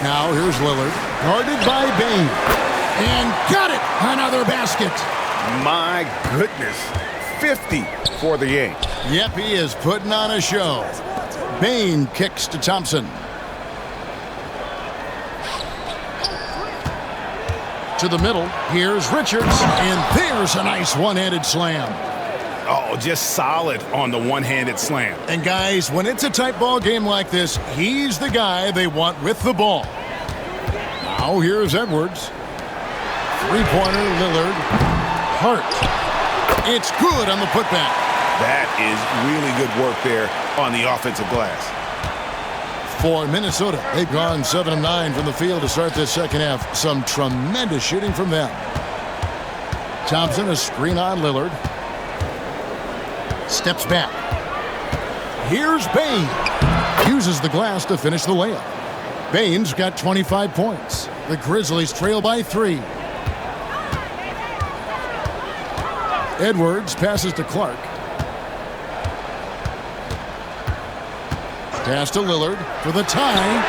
Now here's Lillard. Guarded by Bane. And got it! Another basket. My goodness. 50 for the game. Yep, he is putting on a show. Bane kicks to Thompson. To the middle. Here's Richards. And there's a nice one-handed slam. Oh, just solid on the one-handed slam. And guys, when it's a tight ball game like this, he's the guy they want with the ball. Now here's Edwards. Three-pointer, Lillard. Hart. It's good on the putback. That is really good work there on the offensive glass. For Minnesota, they've gone 7 of 9 from the field to start this second half. Some tremendous shooting from them. Thompson, a screen on Lillard. Steps back. Here's Bane. Uses the glass to finish the layup. Bane's got 25 points. The Grizzlies trail by 3. Edwards passes to Clark. Pass to Lillard for the tie.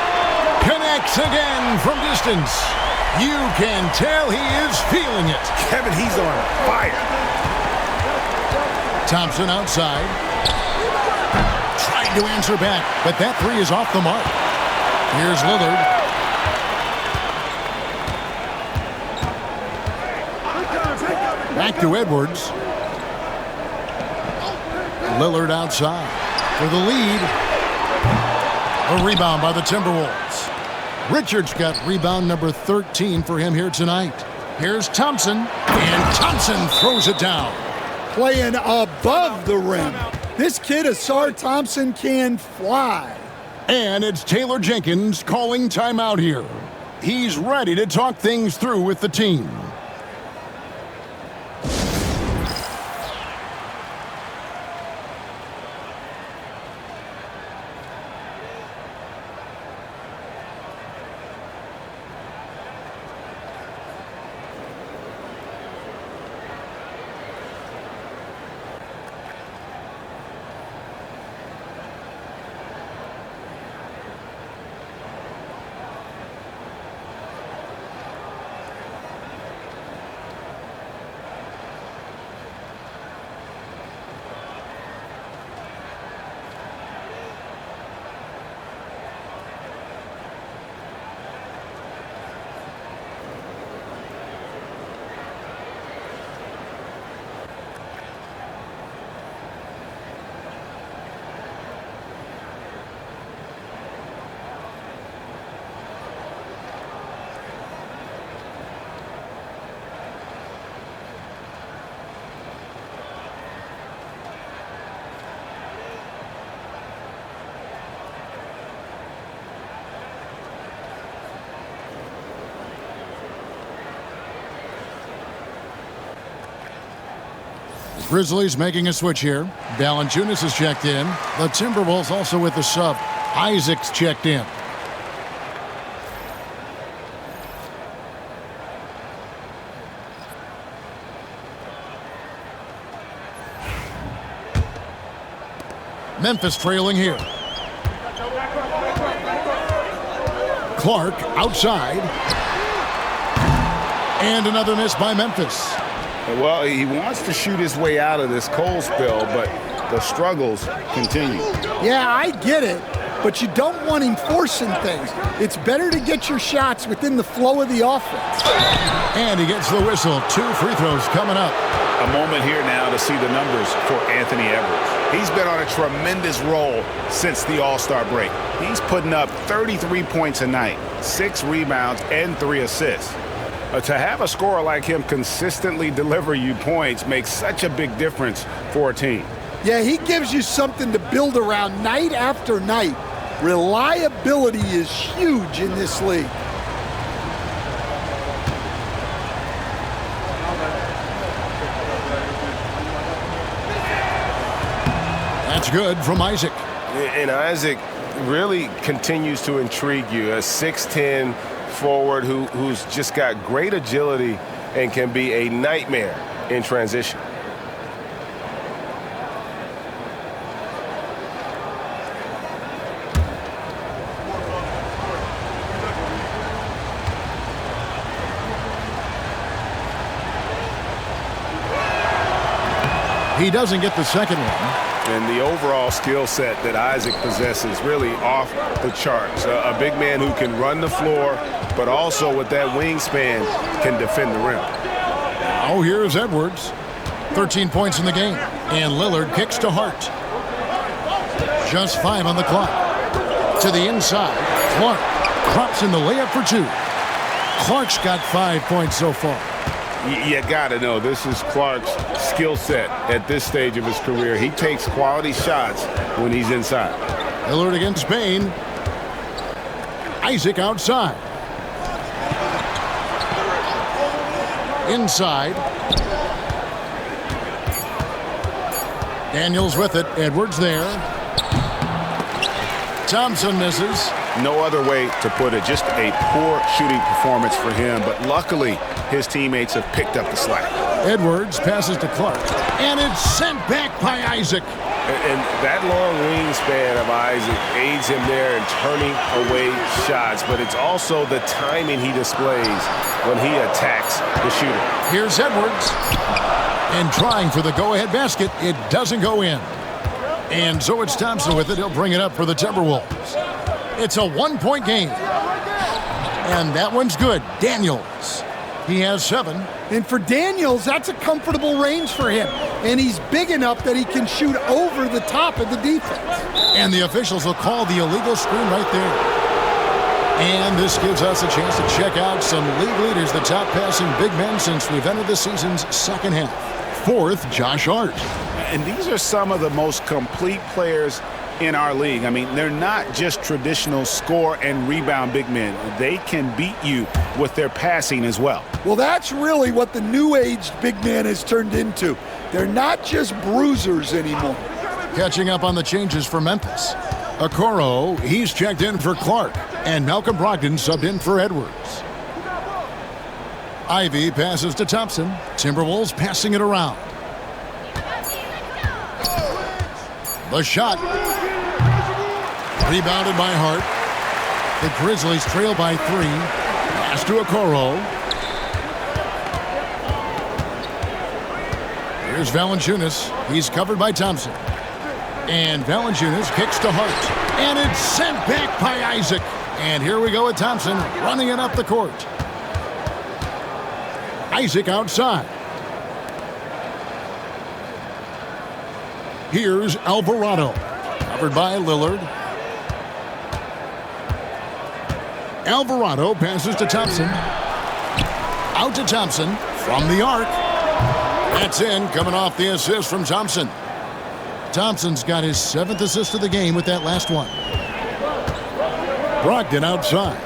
Connects again from distance. You can tell he is feeling it. Kevin, he's on fire. Thompson outside. Tried to answer back, but that 3 is off the mark. Here's Lillard. Back to Edwards. Lillard outside for the lead. A rebound by the Timberwolves. Richards got rebound number 13 for him here tonight. Here's Thompson, and Thompson throws it down. Playing above the rim. This kid, Asar Thompson, can fly. And it's Taylor Jenkins calling timeout here. He's ready to talk things through with the team. Grizzlies making a switch here. Valanciunas is checked in. The Timberwolves also with the sub. Isaac's checked in. Memphis trailing here. Clark outside. And another miss by Memphis. Well, he wants to shoot his way out of this cold spell, but the struggles continue. Yeah, I get it, but you don't want him forcing things. It's better to get your shots within the flow of the offense. And he gets the whistle. 2 free throws coming up. A moment here now to see the numbers for Anthony Edwards. He's been on a tremendous roll since the All-Star break. He's putting up 33 points a night, 6 rebounds, and 3 assists. To have a scorer like him consistently deliver you points makes such a big difference for a team. Yeah, he gives you something to build around night after night. Reliability is huge in this league. That's good from Isaac. And Isaac really continues to intrigue you. A 6'10" forward who's just got great agility and can be a nightmare in transition. He doesn't get the second one. And the overall skill set that Isaac possesses really off the charts. A big man who can run the floor, but also with that wingspan can defend the rim. Oh, here's Edwards. 13 points in the game. And Lillard kicks to Hart. Just 5 on the clock. To the inside. Clark drops in the layup for 2. Clark's got 5 points so far. You got to know this is Clark's skill set at this stage of his career. He takes quality shots when he's inside. Lillard against Payne. Isaac outside. Inside. Daniels with it. Edwards there. Thompson misses. No other way to put it. Just a poor shooting performance for him. But luckily, his teammates have picked up the slack. Edwards passes to Clark. And it's sent back by Isaac. And that long wingspan of Isaac aids him there in turning away shots. But it's also the timing he displays when he attacks the shooter. Here's Edwards. And trying for the go-ahead basket. It doesn't go in. And so it's Thompson with it. He'll bring it up for the Timberwolves. It's a 1-point game. And that one's good. Daniels. He has 7. And for Daniels, that's a comfortable range for him. And he's big enough that he can shoot over the top of the defense. And the officials will call the illegal screen right there. And this gives us a chance to check out some league leaders, the top passing big men since we've entered the season's second half. 4th, Josh Hart. And these are some of the most complete players in our league. I mean, they're not just traditional score and rebound big men. They can beat you with their passing as well. Well, that's really what the new-aged big man has turned into. They're not just bruisers anymore. Catching up on the changes for Memphis. Okoro, he's checked in for Clark. And Malcolm Brogdon subbed in for Edwards. Ivy passes to Thompson. Timberwolves passing it around. The shot. Rebounded by Hart. The Grizzlies trail by 3. Pass to Okoro. Here's Valanciunas. He's covered by Thompson. And Valanciunas kicks to Hart. And it's sent back by Isaac. And here we go with Thompson running it up the court. Isaac outside. Here's Alvarado. Covered by Lillard. Alvarado passes to Thompson. Out to Thompson from the arc. That's in, coming off the assist from Thompson. Thompson's got his 7th assist of the game with that last one. Brogdon outside.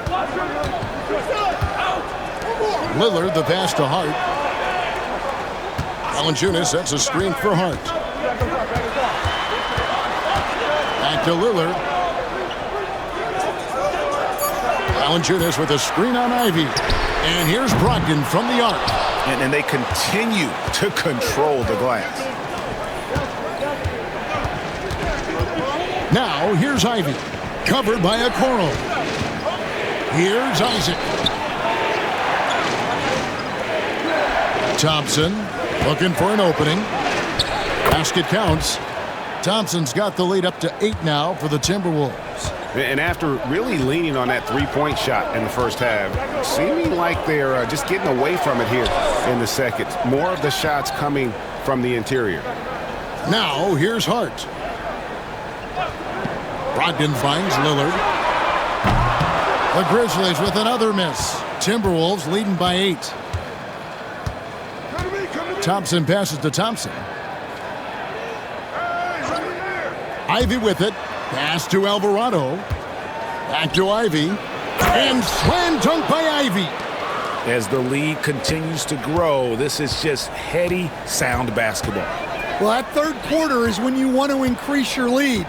Lillard the pass to Hart. Valanciunas sets a screen for Hart. Back to Lillard. Valanciunas with a screen on Ivy. And here's Brogdon from the arc. And they continue to control the glass. Now, here's Ivy. Covered by Okoro. Here's Isaac. Thompson looking for an opening. Basket counts. Thompson's got the lead up to 8 now for the Timberwolves. And after really leaning on that three-point shot in the first half, seeming like they're just getting away from it here in the second. More of the shots coming from the interior. Now, here's Hart. Brogdon finds Lillard. The Grizzlies with another miss. Timberwolves leading by 8. Thompson passes to Thompson. Ivy with it. Pass to Alvarado. Back to Ivy. And slam dunk by Ivy. As the lead continues to grow, this is just heady, sound basketball. Well, that third quarter is when you want to increase your lead.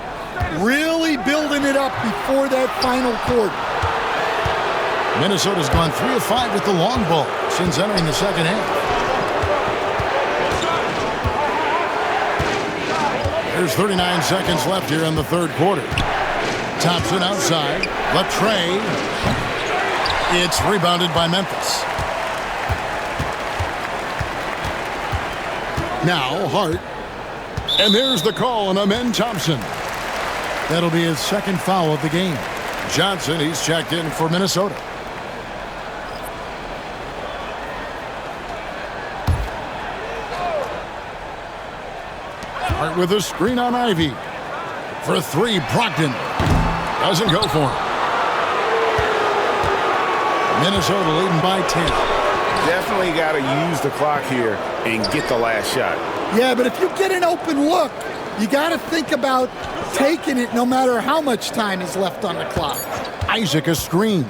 Really building it up before that final quarter. Minnesota's gone 3 of 5 with the long ball since entering the second half. There's 39 seconds left here in the third quarter. Thompson outside. Latrey. It's rebounded by Memphis. Now Hart. And there's the call on Amen Thompson. That'll be his second foul of the game. Johnson, he's checked in for Minnesota. Hart with a screen on Ivy. For 3, Brogdon. Doesn't go for him. Minnesota leading by 10. Definitely got to use the clock here and get the last shot. Yeah, but if you get an open look, you got to think about taking it no matter how much time is left on the clock. Isaac a screen.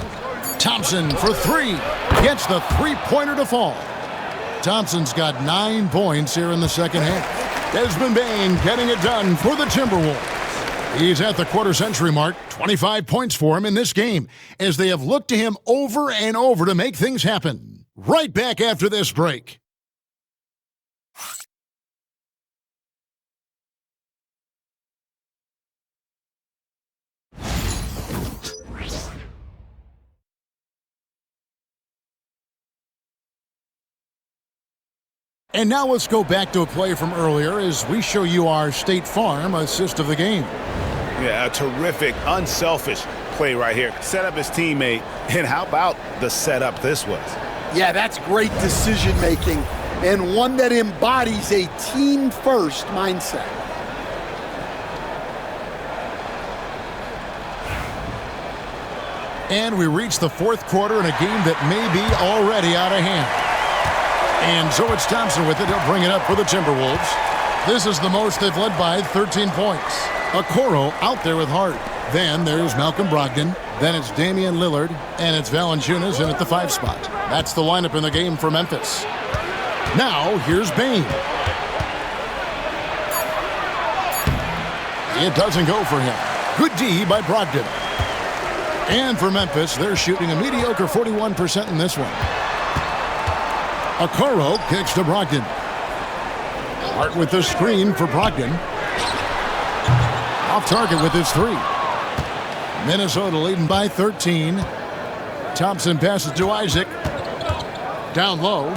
Thompson for 3. Gets the three-pointer to fall. Thompson's got 9 points here in the second half. Desmond Bane getting it done for the Timberwolves. He's at the quarter-century mark. 25 points for him in this game as they have looked to him over and over to make things happen. Right back after this break. And now let's go back to a play from earlier as we show you our State Farm assist of the game. Yeah, a terrific, unselfish play right here. Set up his teammate, and how about the setup this was? Yeah, that's great decision-making and one that embodies a team-first mindset. And we reach the fourth quarter in a game that may be already out of hand. And so it's Thompson with it. He'll bring it up for the Timberwolves. This is the most they've led by 13 points. Okoro out there with Hart. Then there's Malcolm Brogdon. Then it's Damian Lillard. And it's Valanciunas in at the 5 spot. That's the lineup in the game for Memphis. Now, here's Bane. It doesn't go for him. Good D by Brogdon. And for Memphis, they're shooting a mediocre 41% in this one. Okoro kicks to Brogdon. Hart with the screen for Brogdon. Off target with his 3. Minnesota leading by 13. Thompson passes to Isaac. Down low.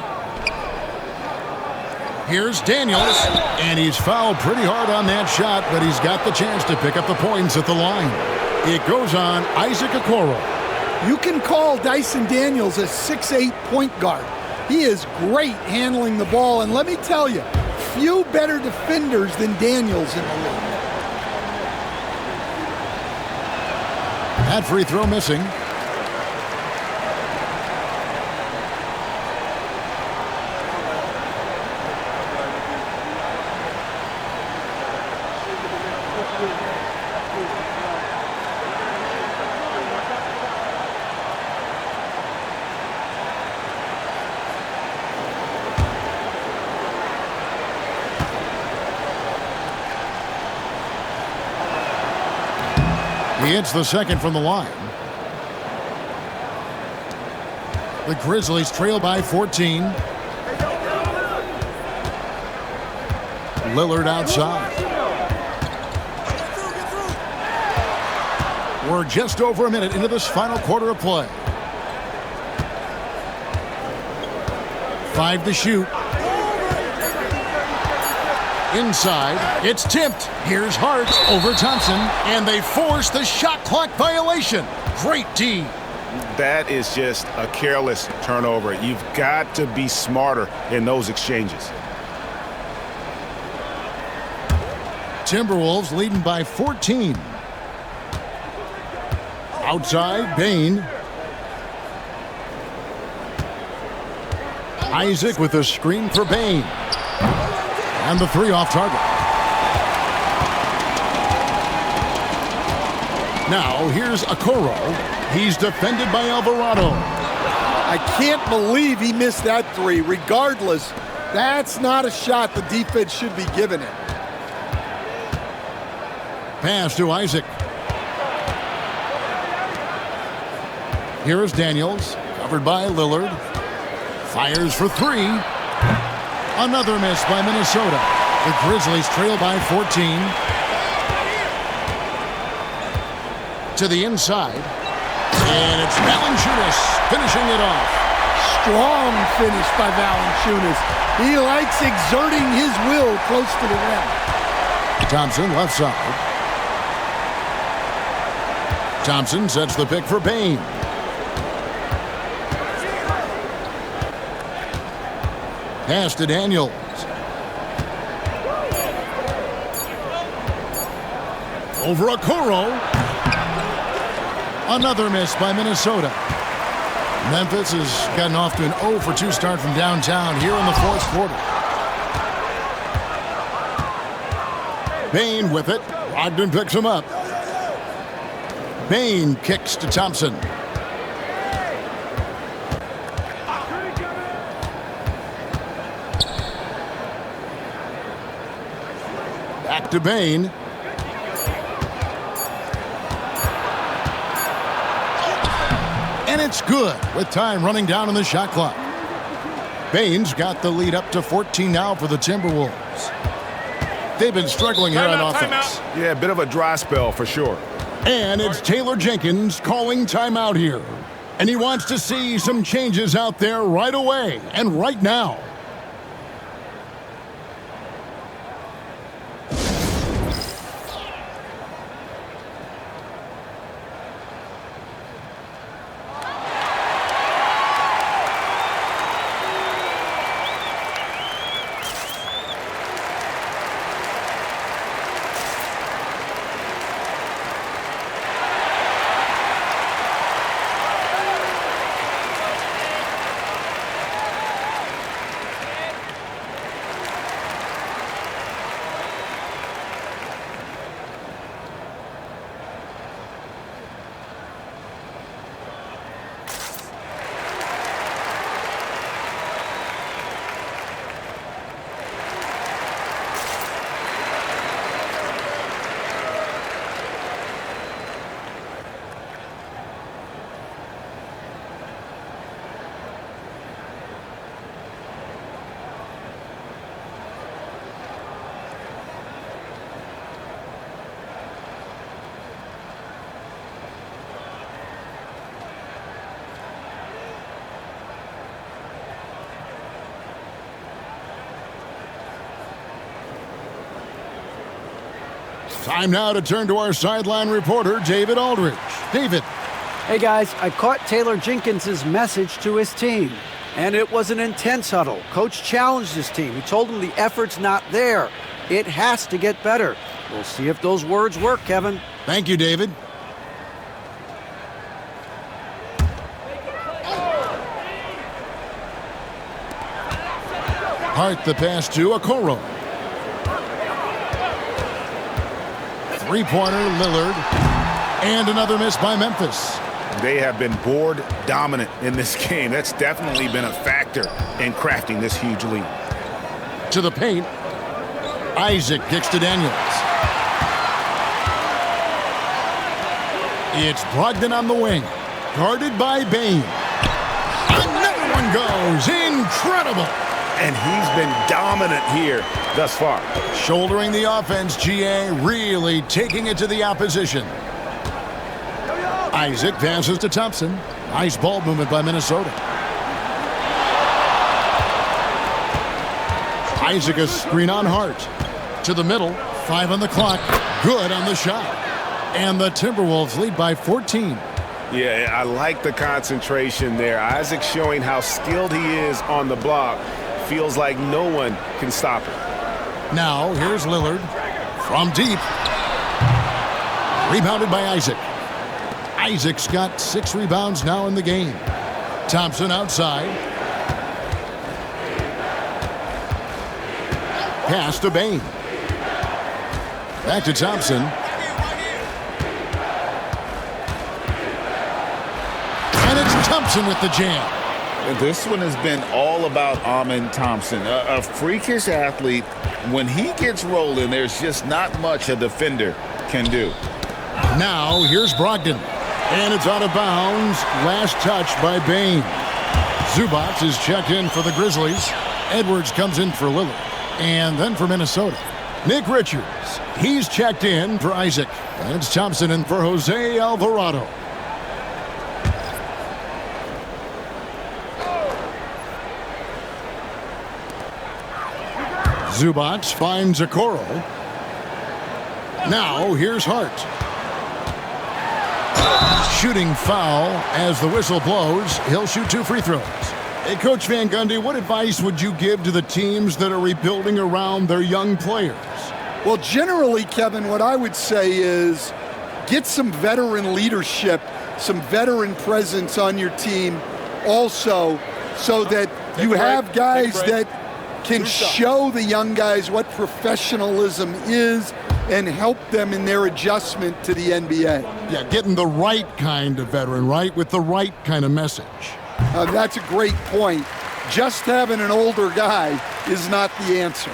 Here's Daniels. And he's fouled pretty hard on that shot, but he's got the chance to pick up the points at the line. It goes on Isaac Okoro. You can call Dyson Daniels a 6'8" point guard. He is great handling the ball, and let me tell you, few better defenders than Daniels in the league. That free throw missing. He hits the second from the line. The Grizzlies trail by 14. Lillard outside. We're just over a minute into this final quarter of play. 5 to shoot. Inside, it's tipped. Here's Hart over Thompson, and they force the shot clock violation. Great D. That is just a careless turnover. You've got to be smarter in those exchanges. Timberwolves leading by 14. Outside, Bain. Isaac with a screen for Bain. And the 3 off target. Now here's Okoro. He's defended by Alvarado. I can't believe he missed that 3. Regardless, that's not a shot the defense should be giving it. Pass to Isaac. Here is Daniels, covered by Lillard. Fires for 3. Another miss by Minnesota. The Grizzlies trail by 14. To the inside. And it's Valanciunas finishing it off. Strong finish by Valanciunas. He likes exerting his will close to the rim. Thompson left side. Thompson sets the pick for Bain. Pass to Daniels. Over Okoro. Another miss by Minnesota. Memphis has gotten off to an 0 for 2 start from downtown here in the 4th quarter. Bain with it. Brogdon picks him up. Bain kicks to Thompson. Back to Bain. And it's good with time running down on the shot clock. Bain's got the lead up to 14 now for the Timberwolves. They've been struggling here on offense. Yeah, a bit of a dry spell for sure. And it's Taylor Jenkins calling timeout here. And he wants to see some changes out there right away and right now. Time now to turn to our sideline reporter, David Aldridge. David. Hey guys, I caught Taylor Jenkins' message to his team, and it was an intense huddle. Coach challenged his team. He told them the effort's not there. It has to get better. We'll see if those words work, Kevin. Thank you, David. Hart the pass to Okoro. Three-pointer, Lillard. And another miss by Memphis. They have been board dominant in this game. That's definitely been a factor in crafting this huge lead. To the paint. Isaac kicks to Daniels. It's Brogdon on the wing, guarded by Bain. Another one goes. Incredible. And he's been dominant here thus far. Shouldering the offense, GA really taking it to the opposition. Isaac passes to Thompson. Nice ball movement by Minnesota. Isaac a screen on Hart. To the middle, 5 on the clock. Good on the shot. And the Timberwolves lead by 14. Yeah, I like the concentration there. Isaac showing how skilled he is on the block. Feels like no one can stop him. Now, here's Lillard from deep. Rebounded by Isaac. Isaac's got 6 rebounds now in the game. Thompson outside. Pass to Bain. Back to Thompson. And it's Thompson with the jam. This one has been all about Amen Thompson, a freakish athlete. When he gets rolling, there's just not much a defender can do. Now, here's Brogdon. And it's out of bounds. Last touch by Bain. Zubac is checked in for the Grizzlies. Edwards comes in for Lillard. And then for Minnesota, Nick Richards. He's checked in for Isaac. And it's Thompson in for Jose Alvarado. Zubac finds Okoro. Now, here's Hart. Shooting foul as the whistle blows. He'll shoot 2 free throws. Hey, Coach Van Gundy, what advice would you give to the teams that are rebuilding around their young players? Well, generally, Kevin, what I would say is get some veteran leadership, some veteran presence on your team also, so that you have guys that can show the young guys what professionalism is and help them in their adjustment to the NBA. Yeah, getting the right kind of veteran, right, with the right kind of message. That's a great point. Just having an older guy is not the answer.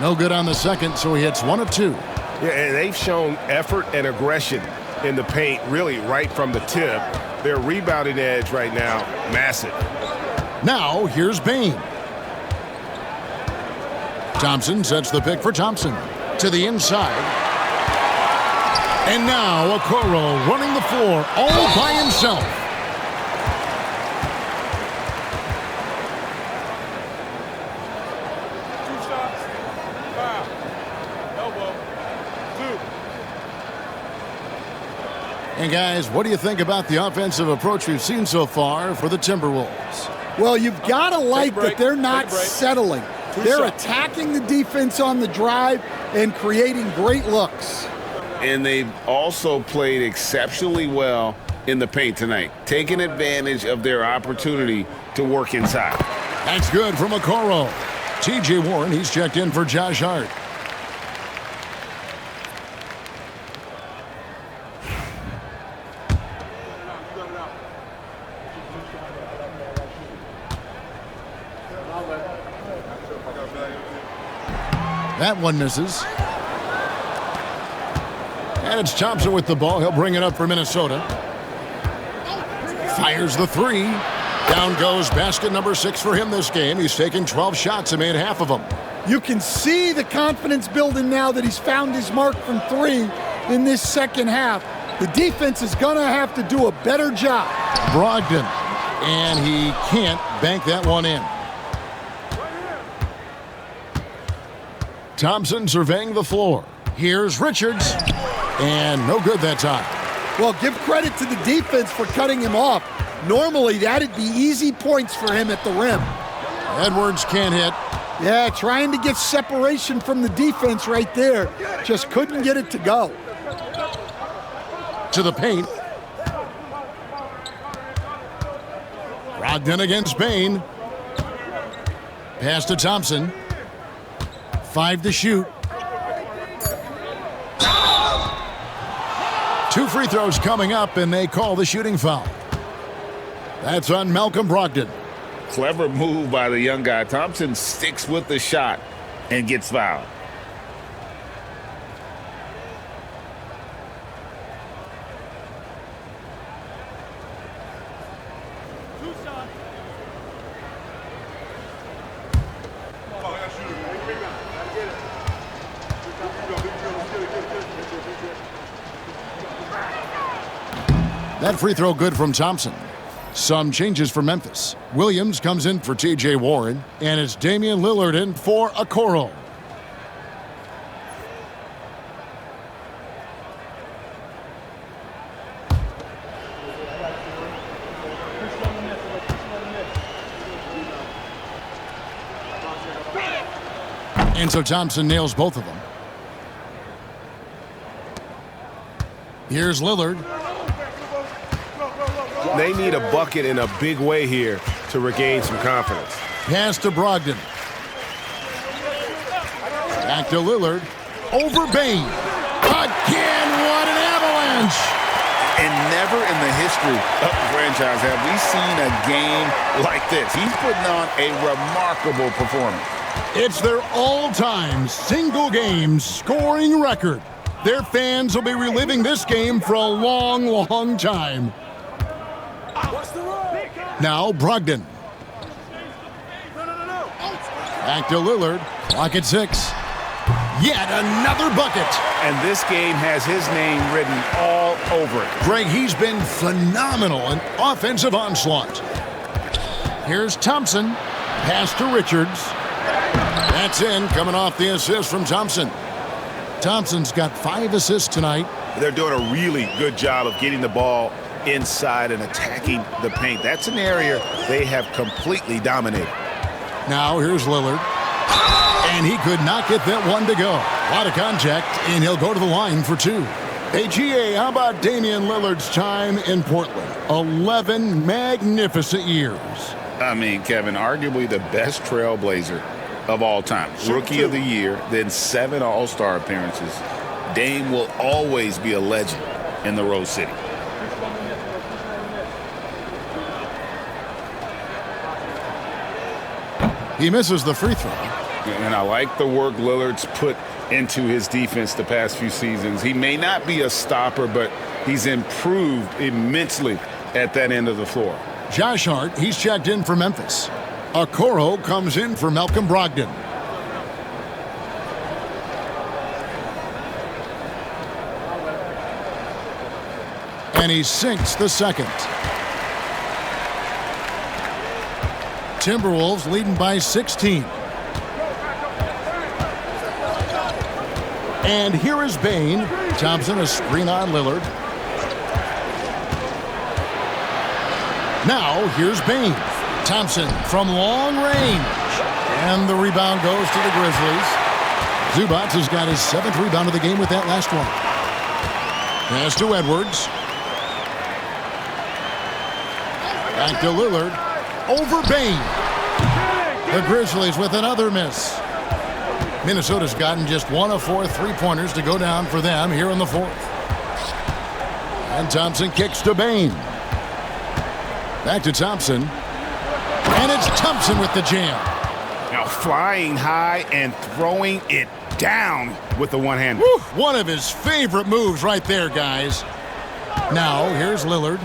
No good on the second, so he hits 1 of 2. Yeah, and they've shown effort and aggression in the paint, really right from the tip. Their rebounding edge right now, massive. Now, here's Bain. Thompson sets the pick for Thompson. To the inside. And now, Okoro running the floor all by himself. And guys, what do you think about the offensive approach we've seen so far for the Timberwolves? Well, you've got to like that they're not settling. They're attacking the defense on the drive and creating great looks. And they've also played exceptionally well in the paint tonight, taking advantage of their opportunity to work inside. That's good from Okoro. T.J. Warren, he's checked in for Josh Hart. That one misses. And it's Thompson with the ball. He'll bring it up for Minnesota. Fires the 3. Down goes basket number 6 for him this game. He's taken 12 shots and made half of them. You can see the confidence building now that he's found his mark from 3 in this second half. The defense is going to have to do a better job. Brogdon. And he can't bank that one in. Thompson surveying the floor. Here's Richards. And no good that time. Well, give credit to the defense for cutting him off. Normally, that'd be easy points for him at the rim. Edwards can't hit. Yeah, trying to get separation from the defense right there. Just couldn't get it to go. To the paint. Brogdon against Bain. Pass to Thompson. 5 to shoot. 2 free throws coming up, and they call the shooting foul. That's on Malcolm Brogdon. Clever move by the young guy. Thompson sticks with the shot and gets fouled. That free throw good from Thompson. Some changes for Memphis. Williams comes in for T.J. Warren, and it's Damian Lillard in for Okoro. And so Thompson nails both of them. Here's Lillard. They need a bucket in a big way here to regain some confidence. Pass to Brogdon. Back to Lillard. Over Bane. Again, what an avalanche! And never in the history of the franchise have we seen a game like this. He's putting on a remarkable performance. It's their all-time single-game scoring record. Their fans will be reliving this game for a long, long time. Now Brogdon. Back to Lillard. Clock at 6. Yet another bucket. And this game has his name written all over it. Greg, he's been phenomenal in offensive onslaught. Here's Thompson. Pass to Richards. That's in, coming off the assist from Thompson. Thompson's got 5 assists tonight. They're doing a really good job of getting the ball inside and attacking the paint. That's an area they have completely dominated. Now here's Lillard. And he could not get that one to go. A lot of contact, and he'll go to the line for 2. Hey, GA, how about Damian Lillard's time in Portland? 11 magnificent years. I mean, Kevin, arguably the best trailblazer of all time. Rookie of the year, then 7 All-Star appearances. Dame will always be a legend in the Rose City. He misses the free throw. And I like the work Lillard's put into his defense the past few seasons. He may not be a stopper, but he's improved immensely at that end of the floor. Josh Hart, he's checked in for Memphis. Okoro comes in for Malcolm Brogdon. And he sinks the second. Timberwolves leading by 16. And here is Bane. Thompson, a screen on Lillard. Now here's Bane. Thompson from long range. And the rebound goes to the Grizzlies. Zubac has got his 7th rebound of the game with that last one. Pass to Edwards. Back to Lillard. Over Bane. The Grizzlies with another miss. Minnesota's gotten just 1 of 4 3-pointers to go down for them here in the 4th. And Thompson kicks to Bane. Back to Thompson. And it's Thompson with the jam. Now flying high and throwing it down with the one-hander. One of his favorite moves right there, guys. Now here's Lillard.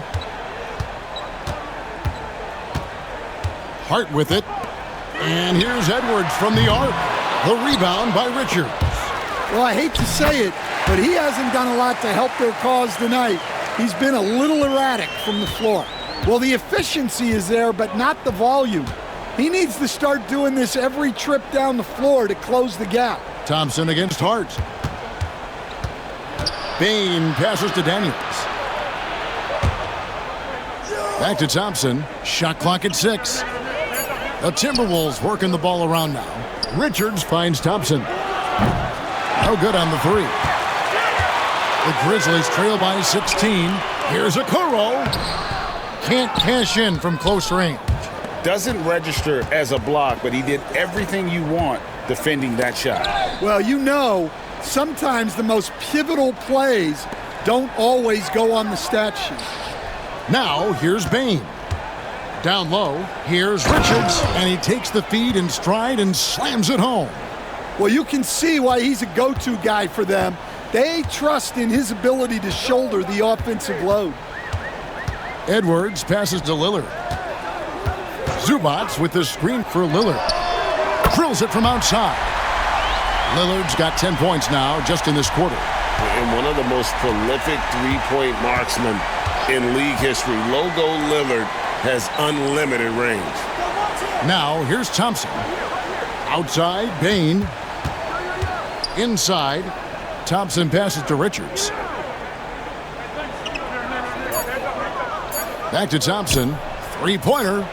Hart with it. And here's Edwards from the arc. The rebound by Richards. Well, I hate to say it, but he hasn't done a lot to help their cause tonight. He's been a little erratic from the floor. Well, the efficiency is there, but not the volume. He needs to start doing this every trip down the floor to close the gap. Thompson against Hart. Bane passes to Daniels. Back to Thompson. Shot clock at 6. The Timberwolves working the ball around now. Richards finds Thompson. No good on the 3. The Grizzlies trail by 16. Here's Okoro. Can't cash in from close range. Doesn't register as a block, but he did everything you want defending that shot. Well, you know, sometimes the most pivotal plays don't always go on the stat sheet. Now, here's Bain. Down low, here's Richards, and he takes the feed in stride and slams it home. Well, you can see why he's a go-to guy for them. They trust in his ability to shoulder the offensive load. Edwards passes to Lillard. Zubats with the screen for Lillard. Drills it from outside. Lillard's got 10 points now just in this quarter. And one of the most prolific three-point marksmen in league history, Logo Lillard, has unlimited range. Now, here's Thompson. Outside, Bain. Inside, Thompson passes to Richards. Back to Thompson. Three-pointer.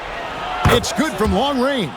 It's good from long range.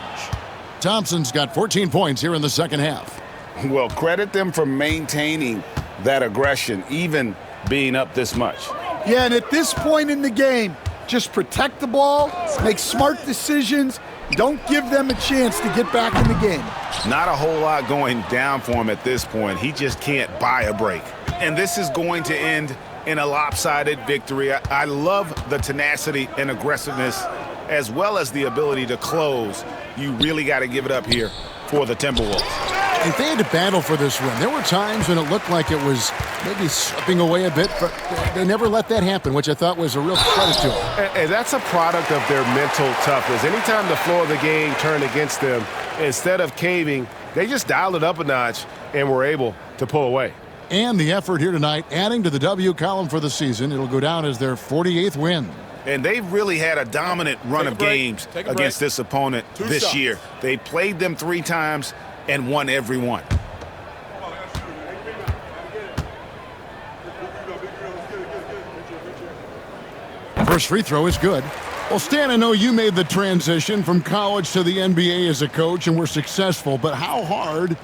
Thompson's got 14 points here in the second half. Well, credit them for maintaining that aggression, even being up this much. Yeah, and at this point in the game, just protect the ball, make smart decisions, don't give them a chance to get back in the game. Not a whole lot going down for him at this point. He just can't buy a break. And this is going to end in a lopsided victory. I love the tenacity and aggressiveness as well as the ability to close. You really got to give it up here for the Timberwolves. If they had to battle for this win, there were times when it looked like it was maybe slipping away a bit, but they never let that happen, which I thought was a real credit to them. And that's a product of their mental toughness. Anytime the floor of the game turned against them, instead of caving, they just dialed it up a notch and were able to pull away. And the effort here tonight, adding to the W column for the season. It'll go down as their 48th win. And they've really had a dominant run of games against this opponent this year. They played them 3 times and won every one. First free throw is good. Well, Stan, I know you made the transition from college to the NBA as a coach and were successful, but how hard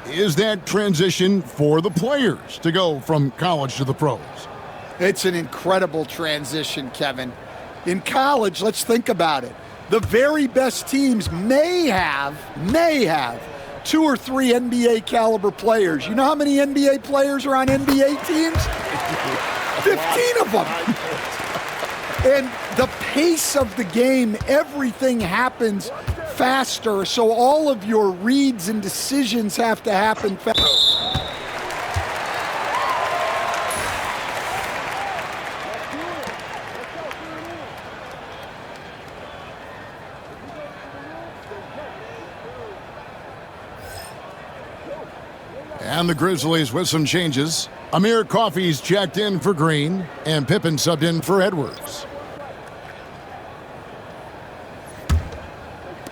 is that transition for the players to go from college to the pros? It's an incredible transition, Kevin. In college, let's think about it. The very best teams may have 2 or 3 NBA caliber players. You know how many NBA players are on NBA teams? 15 of them. And the pace of the game, everything happens faster, so all of your reads and decisions have to happen fast. And the Grizzlies with some changes. Amir Coffey's checked in for Green, and Pippen subbed in for Edwards.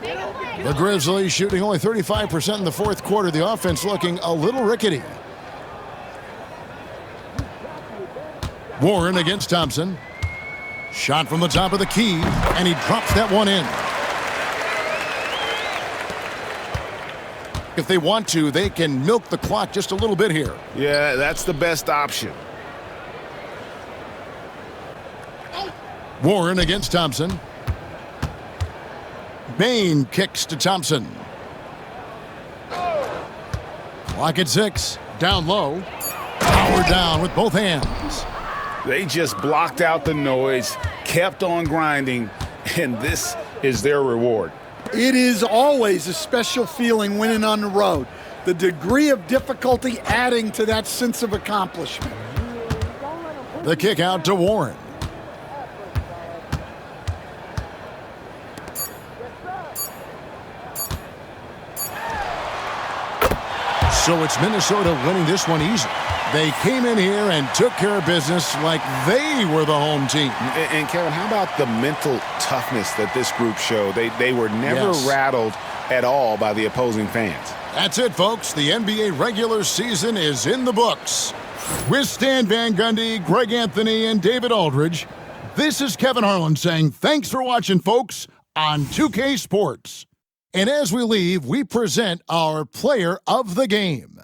The Grizzlies shooting only 35% in the fourth quarter. The offense looking a little rickety. Warren against Thompson. Shot from the top of the key, and he drops that one in. If they want to, they can milk the clock just a little bit here. Yeah, that's the best option. Warren against Thompson. Bain kicks to Thompson. Clock at 6. Down low. Power down with both hands. They just blocked out the noise, kept on grinding, and this is their reward. It is always a special feeling winning on the road. The degree of difficulty adding to that sense of accomplishment. The kick out to Warren. So it's Minnesota winning this one easy. They came in here and took care of business like they were the home team. And Kevin, how about the mental toughness that this group showed? They were never rattled at all by the opposing fans. That's it, folks. The NBA regular season is in the books. With Stan Van Gundy, Greg Anthony, and David Aldridge, this is Kevin Harlan saying thanks for watching, folks, on 2K Sports. And as we leave, we present our player of the game.